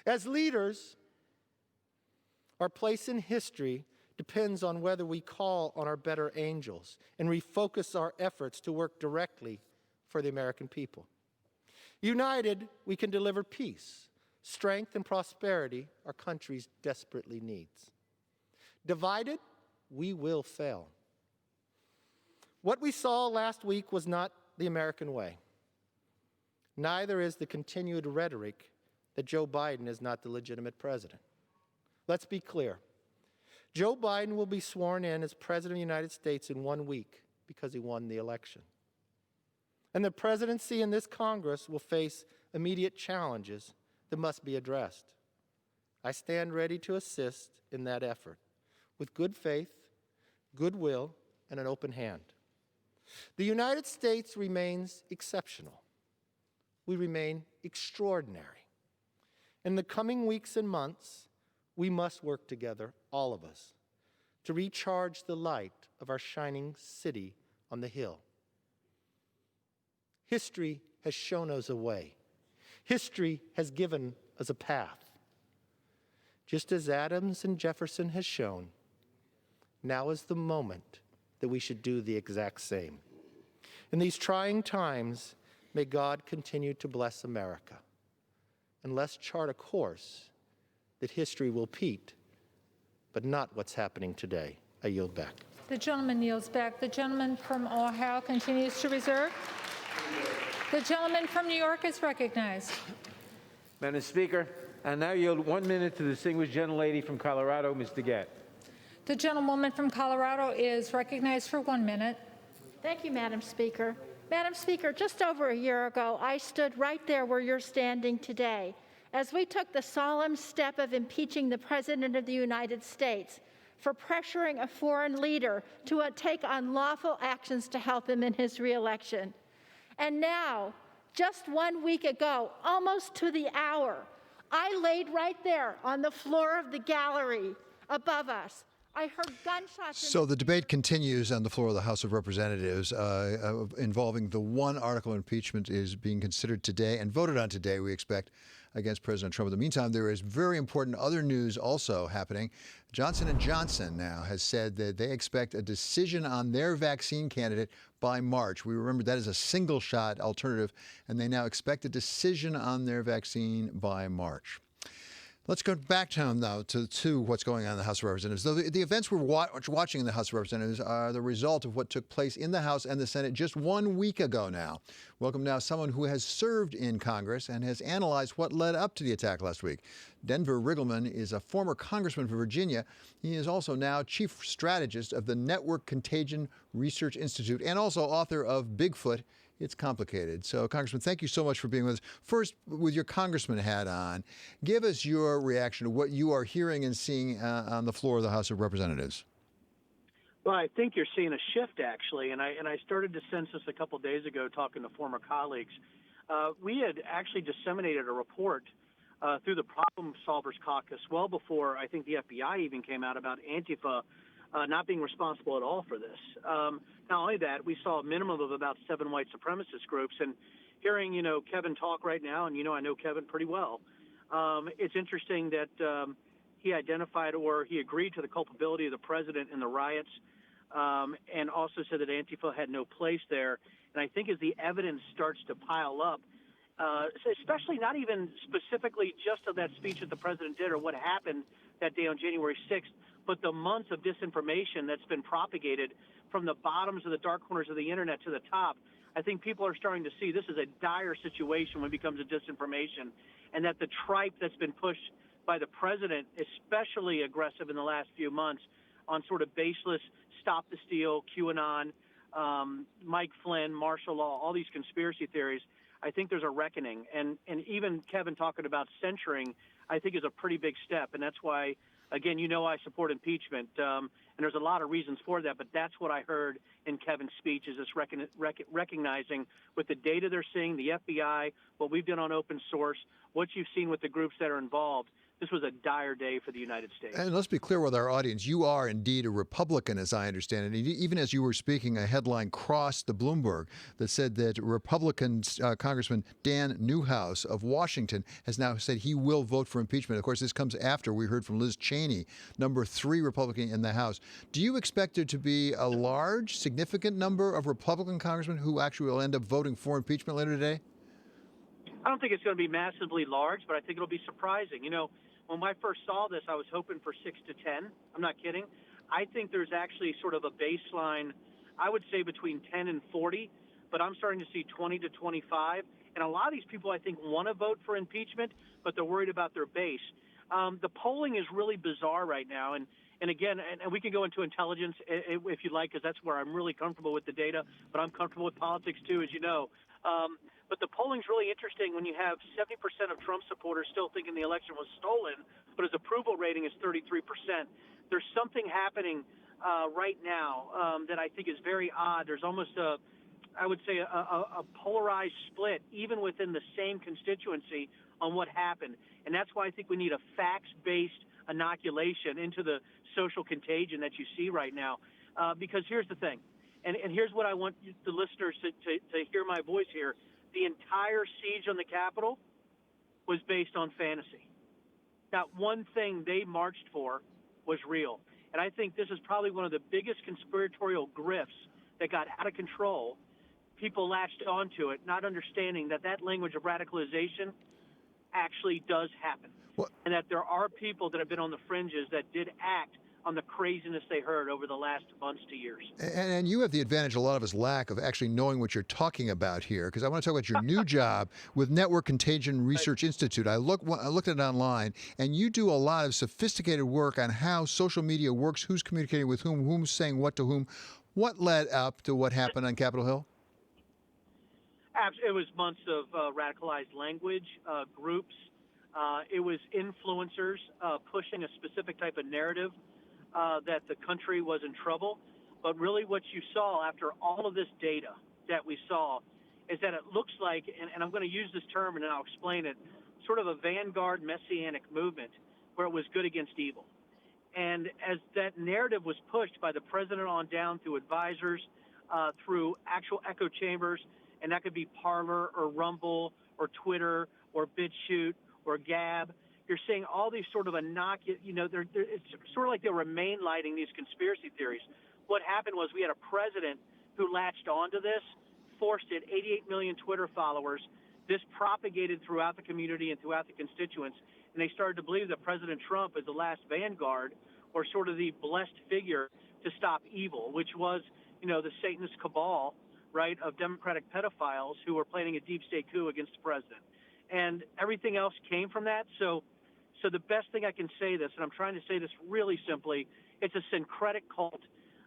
As leaders, our place in history depends on whether we call on our better angels and refocus our efforts to work directly for the American people. United, we can deliver peace, strength, and prosperity our country desperately needs. Divided, we will fail. What we saw last week was not the American way. Neither is the continued rhetoric that Joe Biden is not the legitimate president. Let's be clear. Joe Biden will be sworn in as President of the United States in 1 week because he won the election. And the presidency and this Congress will face immediate challenges that must be addressed. I stand ready to assist in that effort with good faith, goodwill, and an open hand. The United States remains exceptional. We remain extraordinary. In the coming weeks and months, we must work together, all of us, to recharge the light of our shining city on the hill. History has shown us a way. History has given us a path. Just as Adams and Jefferson has shown, now is the moment that we should do the exact same. In these trying times, may God continue to bless America. And let's chart a course that history will repeat, but not what's happening today. I yield back. The gentleman yields back. The gentleman from Ohio continues to reserve. The gentleman from New York is recognized. Madam Speaker, I now yield 1 minute to the distinguished gentlelady from Colorado, Ms. DeGette. The gentlewoman from Colorado is recognized for 1 minute. Thank you, Madam Speaker. Madam Speaker, just over a year ago, I stood right there where you're standing today as we took the solemn step of impeaching the President of the United States for pressuring a foreign leader to take unlawful actions to help him in his reelection. And now, just 1 week ago, almost to the hour, I laid right there on the floor of the gallery above us. I heard gunshots. So the debate continues on the floor of the House of Representatives involving the one article of impeachment is being considered today and voted on today, we expect, against President Trump. In the meantime, there is very important other news also happening. Johnson & Johnson now has said that they expect a decision on their vaccine candidate by March. We remember that is a single-shot alternative, and they now expect a decision on their vaccine by March. Let's go back now to what's going on in the House of Representatives. The events we're watching in the House of Representatives are the result of what took place in the House and the Senate just 1 week ago now. Welcome now someone who has served in Congress and has analyzed what led up to the attack last week. Denver Riggleman is a former congressman for Virginia. He is also now chief strategist of the Network Contagion Research Institute and also author of Bigfoot, It's Complicated. So, Congressman, thank you so much for being with us. First, with your congressman hat on, give us your reaction to what you are hearing and seeing on the floor of the House of Representatives. Well, I think you're seeing a shift, actually, and I started to sense this a couple days ago talking to former colleagues. We had actually disseminated a report through the Problem Solvers Caucus well before I think the FBI even came out about Antifa not being responsible at all for this. Not only that, we saw a minimum of about 7 white supremacist groups. And hearing, Kevin talk right now, and I know Kevin pretty well, it's interesting that he identified or he agreed to the culpability of the president in the riots and also said that Antifa had no place there. And I think as the evidence starts to pile up, especially not even specifically just of that speech that the president did or what happened that day on January 6th, but the months of disinformation that's been propagated from the bottoms of the dark corners of the internet to the top, I think people are starting to see this is a dire situation when it becomes a disinformation, and that the tripe that's been pushed by the president, especially aggressive in the last few months on sort of baseless stop the steal, QAnon, Mike Flynn, martial law, all these conspiracy theories, I think there's a reckoning. And even Kevin talking about censuring, I think is a pretty big step. And that's why, again, I support impeachment. And there's a lot of reasons for that, but that's what I heard in Kevin's speech is this recognizing with the data they're seeing, the FBI, what we've done on open source, what you've seen with the groups that are involved. This was a dire day for the United States. And let's be clear with our audience. You are indeed a Republican, as I understand it. Even as you were speaking, a headline crossed the Bloomberg that said that Republican Congressman Dan Newhouse of Washington has now said he will vote for impeachment. Of course, this comes after we heard from Liz Cheney, number 3 Republican in the House. Do you expect there to be a large, significant number of Republican congressmen who actually will end up voting for impeachment later today? I don't think it's going to be massively large, but I think it'll be surprising. When I first saw this, I was hoping for 6 to 10. I'm not kidding. I think there's actually sort of a baseline, I would say between 10 and 40, but I'm starting to see 20 to 25. And a lot of these people, I think, want to vote for impeachment, but they're worried about their base. The polling is really bizarre right now. And again, and we can go into intelligence if you like, because that's where I'm really comfortable with the data, but I'm comfortable with politics too, as you know. But the polling's really interesting when you have 70% of Trump supporters still thinking the election was stolen, but his approval rating is 33%. There's something happening right now that I think is very odd. There's almost a polarized split, even within the same constituency, on what happened. And that's why I think we need a facts-based inoculation into the social contagion that you see right now. Because here's the thing, and here's what I want the listeners to hear my voice here. The entire siege on the Capitol was based on fantasy. Not one thing they marched for was real. And I think this is probably one of the biggest conspiratorial grifts that got out of control. People latched onto it, not understanding that language of radicalization actually does happen. And that there are people that have been on the fringes that did act on the craziness they heard over the last months to years. And you have the advantage a lot of us lack of actually knowing what you're talking about here, because I want to talk about your new job with Network Contagion Research Institute. I looked at it online, and you do a lot of sophisticated work on how social media works, who's communicating with whom, who's saying what to whom. What led up to what happened on Capitol Hill? It was months of radicalized language, groups. It was influencers pushing a specific type of narrative that the country was in trouble. But really what you saw after all of this data that we saw is that it looks like, and I'm going to use this term and then I'll explain it, sort of a vanguard messianic movement where it was good against evil. And as that narrative was pushed by the president on down through advisors, through actual echo chambers, and that could be Parler or Rumble or Twitter or BitChute or Gab, you're seeing all these sort of it's sort of like they were mainlighting these conspiracy theories. What happened was we had a president who latched onto this, forced it, 88 million Twitter followers. This propagated throughout the community and throughout the constituents, and they started to believe that President Trump is the last vanguard or sort of the blessed figure to stop evil, which was, the Satanist cabal, right, of Democratic pedophiles who were planning a deep state coup against the president. And everything else came from that. So the best thing I can say this, and I'm trying to say this really simply, it's a syncretic cult.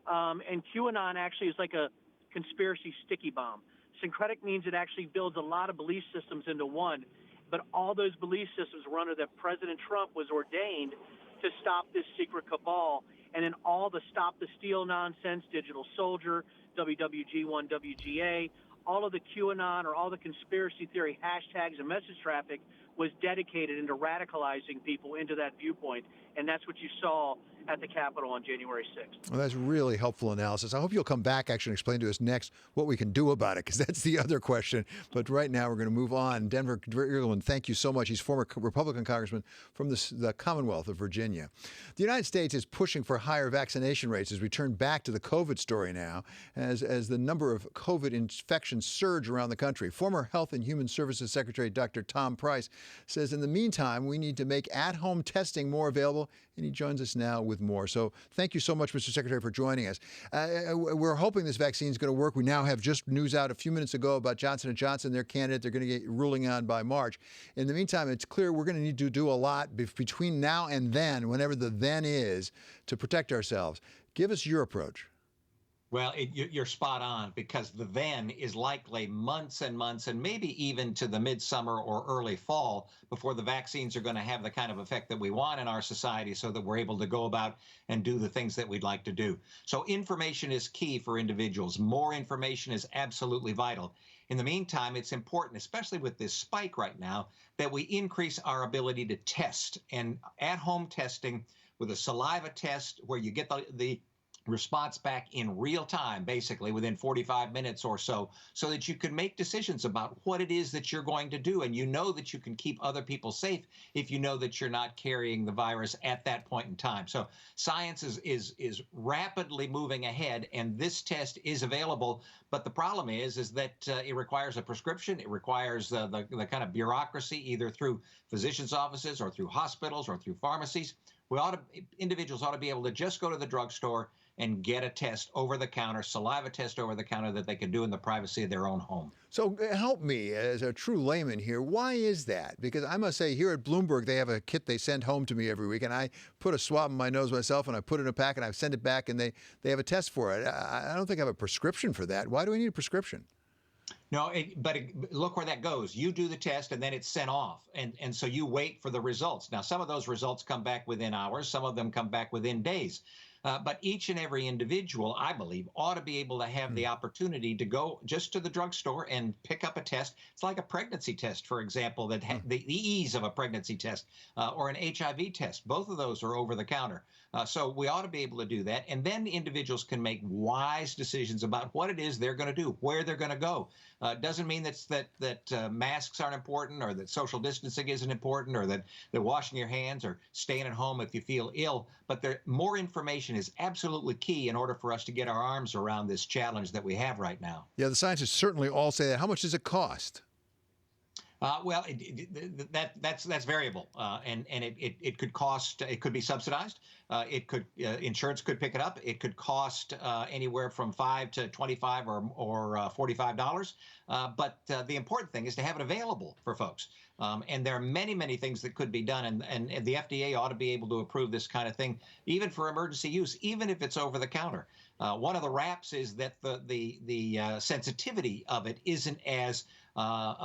And QAnon actually is like a conspiracy sticky bomb. Syncretic means it actually builds a lot of belief systems into one, but all those belief systems were under that President Trump was ordained to stop this secret cabal. And then all the Stop the Steal nonsense, Digital Soldier, WWG1, WGA, all of the QAnon or all the conspiracy theory hashtags and message traffic was dedicated into radicalizing people into that viewpoint. And that's what you saw at the Capitol on January 6th. Well, that's really helpful analysis. I hope you'll come back actually and explain to us next what we can do about it, because that's the other question. But right now we're going to move on. Denver Earland, thank you so much. He's former Republican congressman from the Commonwealth of Virginia. The United States is pushing for higher vaccination rates as we turn back to the COVID story now, as the number of COVID infections surge around the country. Former Health and Human Services Secretary Dr. Tom Price says in the meantime, we need to make at-home testing more available, and he joins us now with more. So thank you so much, Mr. Secretary, for joining us. We're hoping this vaccine is going to work. We now have just news out a few minutes ago about Johnson & Johnson, their candidate. They're going to get ruling on by March. In the meantime, it's clear we're going to need to do a lot between now and then, whenever the then is, to protect ourselves. Give us your approach. Well, you're spot on, because the then is likely months and months and maybe even to the midsummer or early fall before the vaccines are going to have the kind of effect that we want in our society so that we're able to go about and do the things that we'd like to do. So information is key for individuals. More information is absolutely vital. In the meantime, it's important, especially with this spike right now, that we increase our ability to test. And at-home testing with a saliva test where you get the response back in real time, basically within 45 minutes or so that you can make decisions about what it is that you're going to do. And you know that you can keep other people safe if you know that you're not carrying the virus at that point in time. So science is rapidly moving ahead, and this test is available. But the problem is that it requires a prescription. It requires the kind of bureaucracy, either through physicians' offices or through hospitals or through pharmacies. Individuals ought to be able to just go to the drugstore and get a test over the counter, saliva test over the counter that they can do in the privacy of their own home. So help me as a true layman here. Why is that? Because I must say here at Bloomberg, they have a kit they send home to me every week, and I put a swab in my nose myself, and I put it in a pack, and I send it back, and they have a test for it. I don't think I have a prescription for that. Why do I need a prescription? No, but look where that goes. You do the test, and then it's sent off. And so you wait for the results. Now, some of those results come back within hours. Some of them come back within days. But each and every individual, I believe, ought to be able to have the opportunity to go just to the drugstore and pick up a test. It's like a pregnancy test, for example, that the ease of a pregnancy test or an HIV test. Both of those are over the counter. So we ought to be able to do that. And then individuals can make wise decisions about what it is they're going to do, where they're going to go. Doesn't mean that masks aren't important, or that social distancing isn't important, or that washing your hands or staying at home if you feel ill. But more information is absolutely key in order for us to get our arms around this challenge that we have right now. Yeah, the scientists certainly all say that. How much does it cost? Well, that's variable, and it could cost. It could be subsidized. It could insurance could pick it up. It could cost anywhere from $5 to $25 or $45. But the important thing is to have it available for folks. And there are many things that could be done, and the FDA ought to be able to approve this kind of thing, even for emergency use, even if it's over the counter. One of the raps is that the sensitivity of it isn't as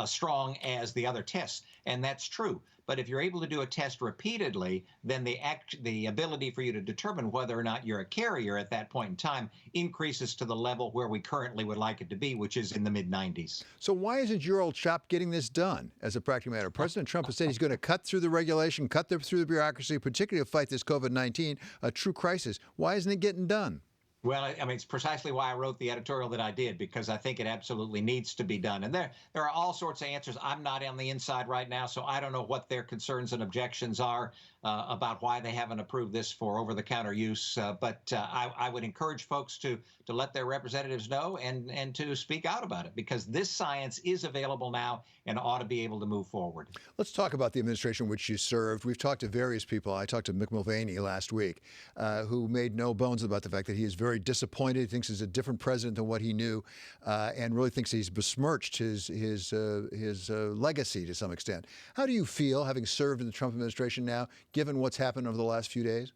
strong as the other tests, and that's true. But if you're able to do a test repeatedly, then the ability for you to determine whether or not you're a carrier at that point in time increases to the level where we currently would like it to be, which is in the mid-90s. So why isn't your old chap getting this done as a practical matter? President Trump has said he's going to cut through the regulation, cut through the bureaucracy, particularly to fight this COVID-19, a true crisis. Why isn't it getting done? Well, I mean, it's precisely why I wrote the editorial that I did, because I think it absolutely needs to be done. And there are all sorts of answers. I'm not on the inside right now, so I don't know what their concerns and objections are about why they haven't approved this for over-the-counter use. But I would encourage folks to let their representatives know and to speak out about it, because this science is available now and ought to be able to move forward. Let's talk about the administration which you served. We've talked to various people. I talked to Mick Mulvaney last week, who made no bones about the fact that he is very disappointed. He thinks he's a different president than what he knew, and really thinks he's besmirched his legacy to some extent. How do you feel, having served in the Trump administration now, given what's happened over the last few days?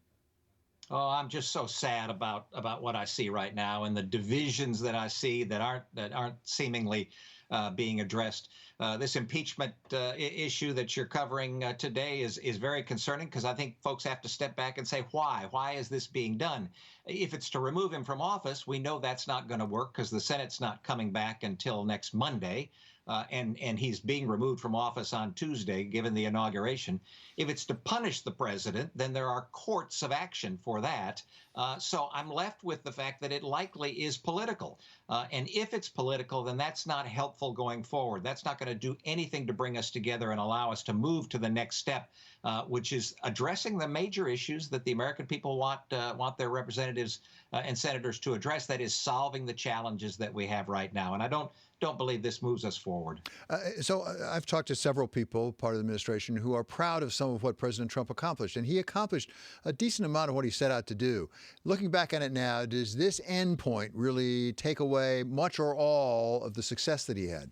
Oh, I'm just so sad about what I see right now and the divisions that I see that aren't seemingly being addressed. This impeachment issue that you're covering today is very concerning, because I think folks have to step back and say, why? Why is this being done? If it's to remove him from office, we know that's not going to work, because the Senate's not coming back until next Monday. And he's being removed from office on Tuesday, given the inauguration. If it's to punish the president, then there are courts of action for that. So I'm left with the fact that it likely is political. And if it's political, then that's not helpful going forward. That's not going to do anything to bring us together and allow us to move to the next step, which is addressing the major issues that the American people want their representatives and senators to address. That is solving the challenges that we have right now. And I don't believe this moves us forward. So I've talked to several people, part of the administration, who are proud of some of what President Trump accomplished. And he accomplished a decent amount of what he set out to do. Looking back on it now, does this end point really take away much or all of the success that he had?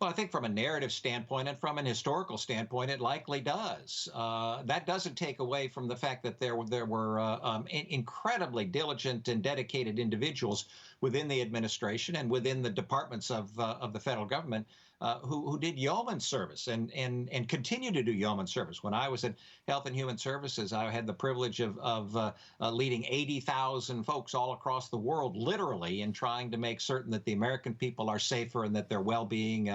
Well, I think from a narrative standpoint and from an historical standpoint, it likely does. That doesn't take away from the fact that there were incredibly diligent and dedicated individuals within the administration and within the departments of the federal government who did yeoman service and continue to do yeoman service. When I was at Health and Human Services, I had the privilege of leading 80,000 folks all across the world, literally, in trying to make certain that the American people are safer and that their well-being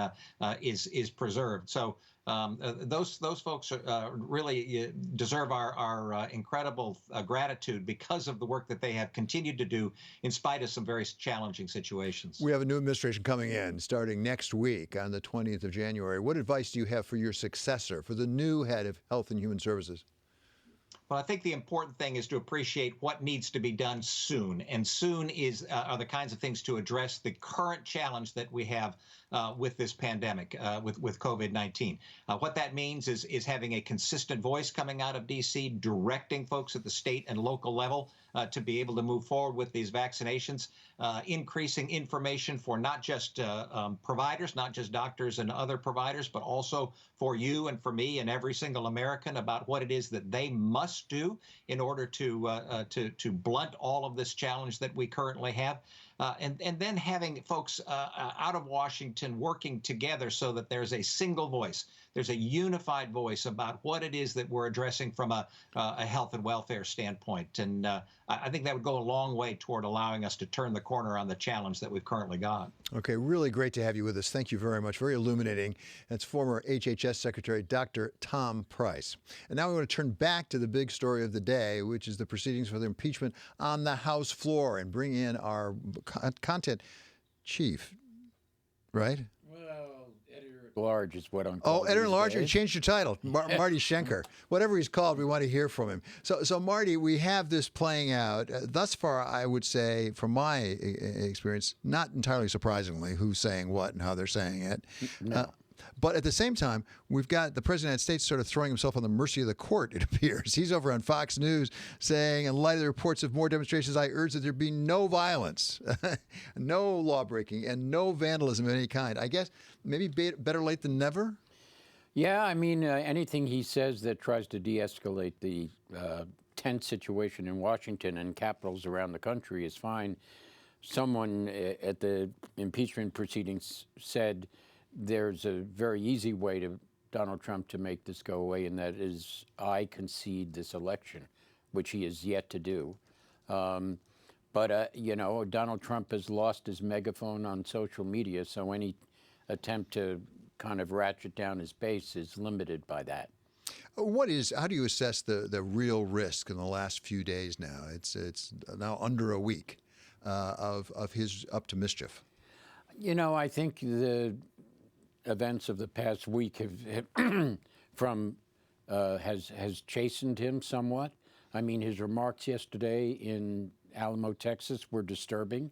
is preserved. So those folks really deserve our incredible gratitude because of the work that they have continued to do in spite of some very challenging situations. We have a new administration coming in starting next week on the 20th of January. What advice do you have for your successor, for the new head of Health and Human Services? Well, I think the important thing is to appreciate what needs to be done soon. And soon are the kinds of things to address the current challenge that we have with this pandemic, with COVID-19. What that means is having a consistent voice coming out of D.C., directing folks at the state and local level to be able to move forward with these vaccinations, increasing information for not just providers, not just doctors and other providers, but also for you and for me and every single American about what it is that they must do in order to blunt all of this challenge that we currently have. And then having folks out of Washington working together so that there's a single voice, there's a unified voice about what it is that we're addressing from a health and welfare standpoint. And I think that would go a long way toward allowing us to turn the corner on the challenge that we've currently got. Okay, really great to have you with us. Thank you very much. Very illuminating. That's former HHS Secretary Dr. Tom Price. And now we want to turn back to the big story of the day, which is the proceedings for the impeachment on the House floor, and bring in our content chief, right? Large is what I'm called. Oh, editor-in-large, you changed your title. Marty Schenker. Whatever he's called, we want to hear from him. So Marty, we have this playing out. Thus far, I would say, from my experience, not entirely surprisingly, who's saying what and how they're saying it. No. But at the same time, we've got the President of the United States sort of throwing himself on the mercy of the court, it appears. He's over on Fox News saying, in light of the reports of more demonstrations, I urge that there be no violence, no lawbreaking, and no vandalism of any kind. I guess maybe better late than never? Yeah, I mean, anything he says that tries to de-escalate the tense situation in Washington and capitals around the country is fine. Someone at the impeachment proceedings said there's a very easy way to Donald Trump to make this go away, and that is, I concede this election, which he has yet to do. But you know, Donald Trump has lost his megaphone on social media, so any attempt to kind of ratchet down his base is limited by that. How do you assess the real risk in the last few days now? It's now under a week of his up to mischief. You know, I think the events of the past week has chastened him somewhat. I mean, his remarks yesterday in Alamo, Texas were disturbing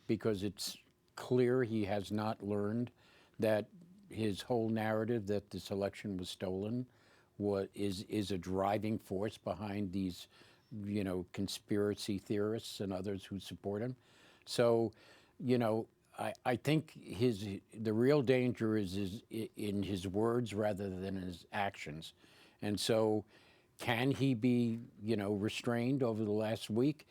because it's clear he has not learned that his whole narrative that this election was stolen is a driving force behind these, you know, conspiracy theorists and others who support him. So, you know, I think the real danger is in his words rather than in his actions. And so can he be, you know, restrained over the last week?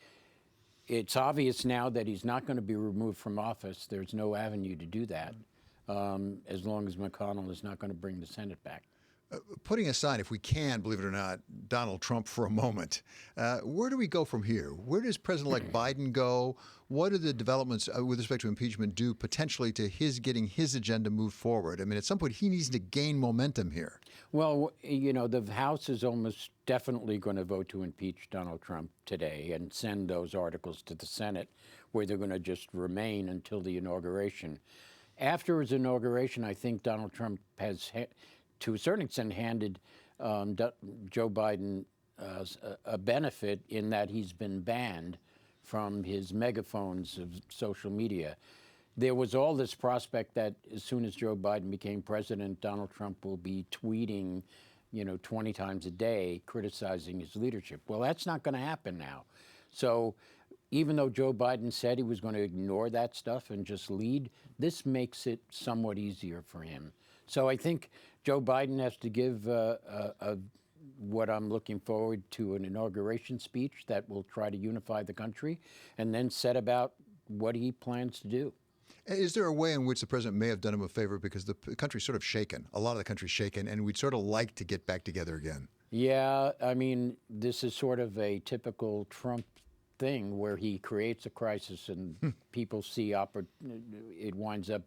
It's obvious now that he's not going to be removed from office. There's no avenue to do that as long as McConnell is not going to bring the Senate back. Putting aside, if we can, believe it or not, Donald Trump for a moment, where do we go from here? Where does President-elect Biden go? What are the developments with respect to impeachment do potentially to his getting his agenda moved forward? I mean, at some point, he needs to gain momentum here. Well, you know, the House is almost definitely going to vote to impeach Donald Trump today and send those articles to the Senate, where they're going to just remain until the inauguration. After his inauguration, I think Donald Trump has, to a certain extent, handed Joe Biden a benefit in that he's been banned from his megaphones of social media. There was all this prospect that as soon as Joe Biden became president, Donald Trump will be tweeting, you know, 20 times a day, criticizing his leadership. Well, that's not going to happen now. So even though Joe Biden said he was going to ignore that stuff and just lead, this makes it somewhat easier for him. So I think Joe Biden has to give what I'm looking forward to an inauguration speech that will try to unify the country and then set about what he plans to do. Is there a way in which the president may have done him a favor because the country's sort of shaken, a lot of the country's shaken, and we'd sort of like to get back together again? Yeah, I mean, this is sort of a typical Trump thing where he creates a crisis and people see it winds up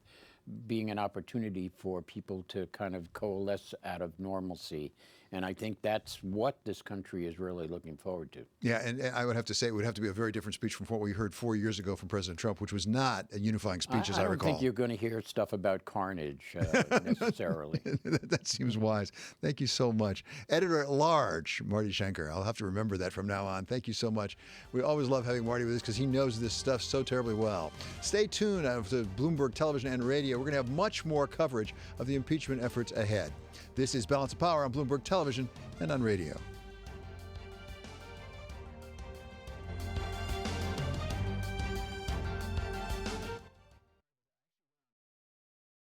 being an opportunity for people to kind of coalesce out of normalcy. And I think that's what this country is really looking forward to. Yeah, and I would have to say it would have to be a very different speech from what we heard 4 years ago from President Trump, which was not a unifying speech, as I recall. I don't think you're going to hear stuff about carnage necessarily. That seems wise. Thank you so much. Editor-at-Large, Marty Schenker. I'll have to remember that from now on. Thank you so much. We always love having Marty with us because he knows this stuff so terribly well. Stay tuned to Bloomberg Television and Radio. We're going to have much more coverage of the impeachment efforts ahead. This is Balance of Power on Bloomberg Television and on radio.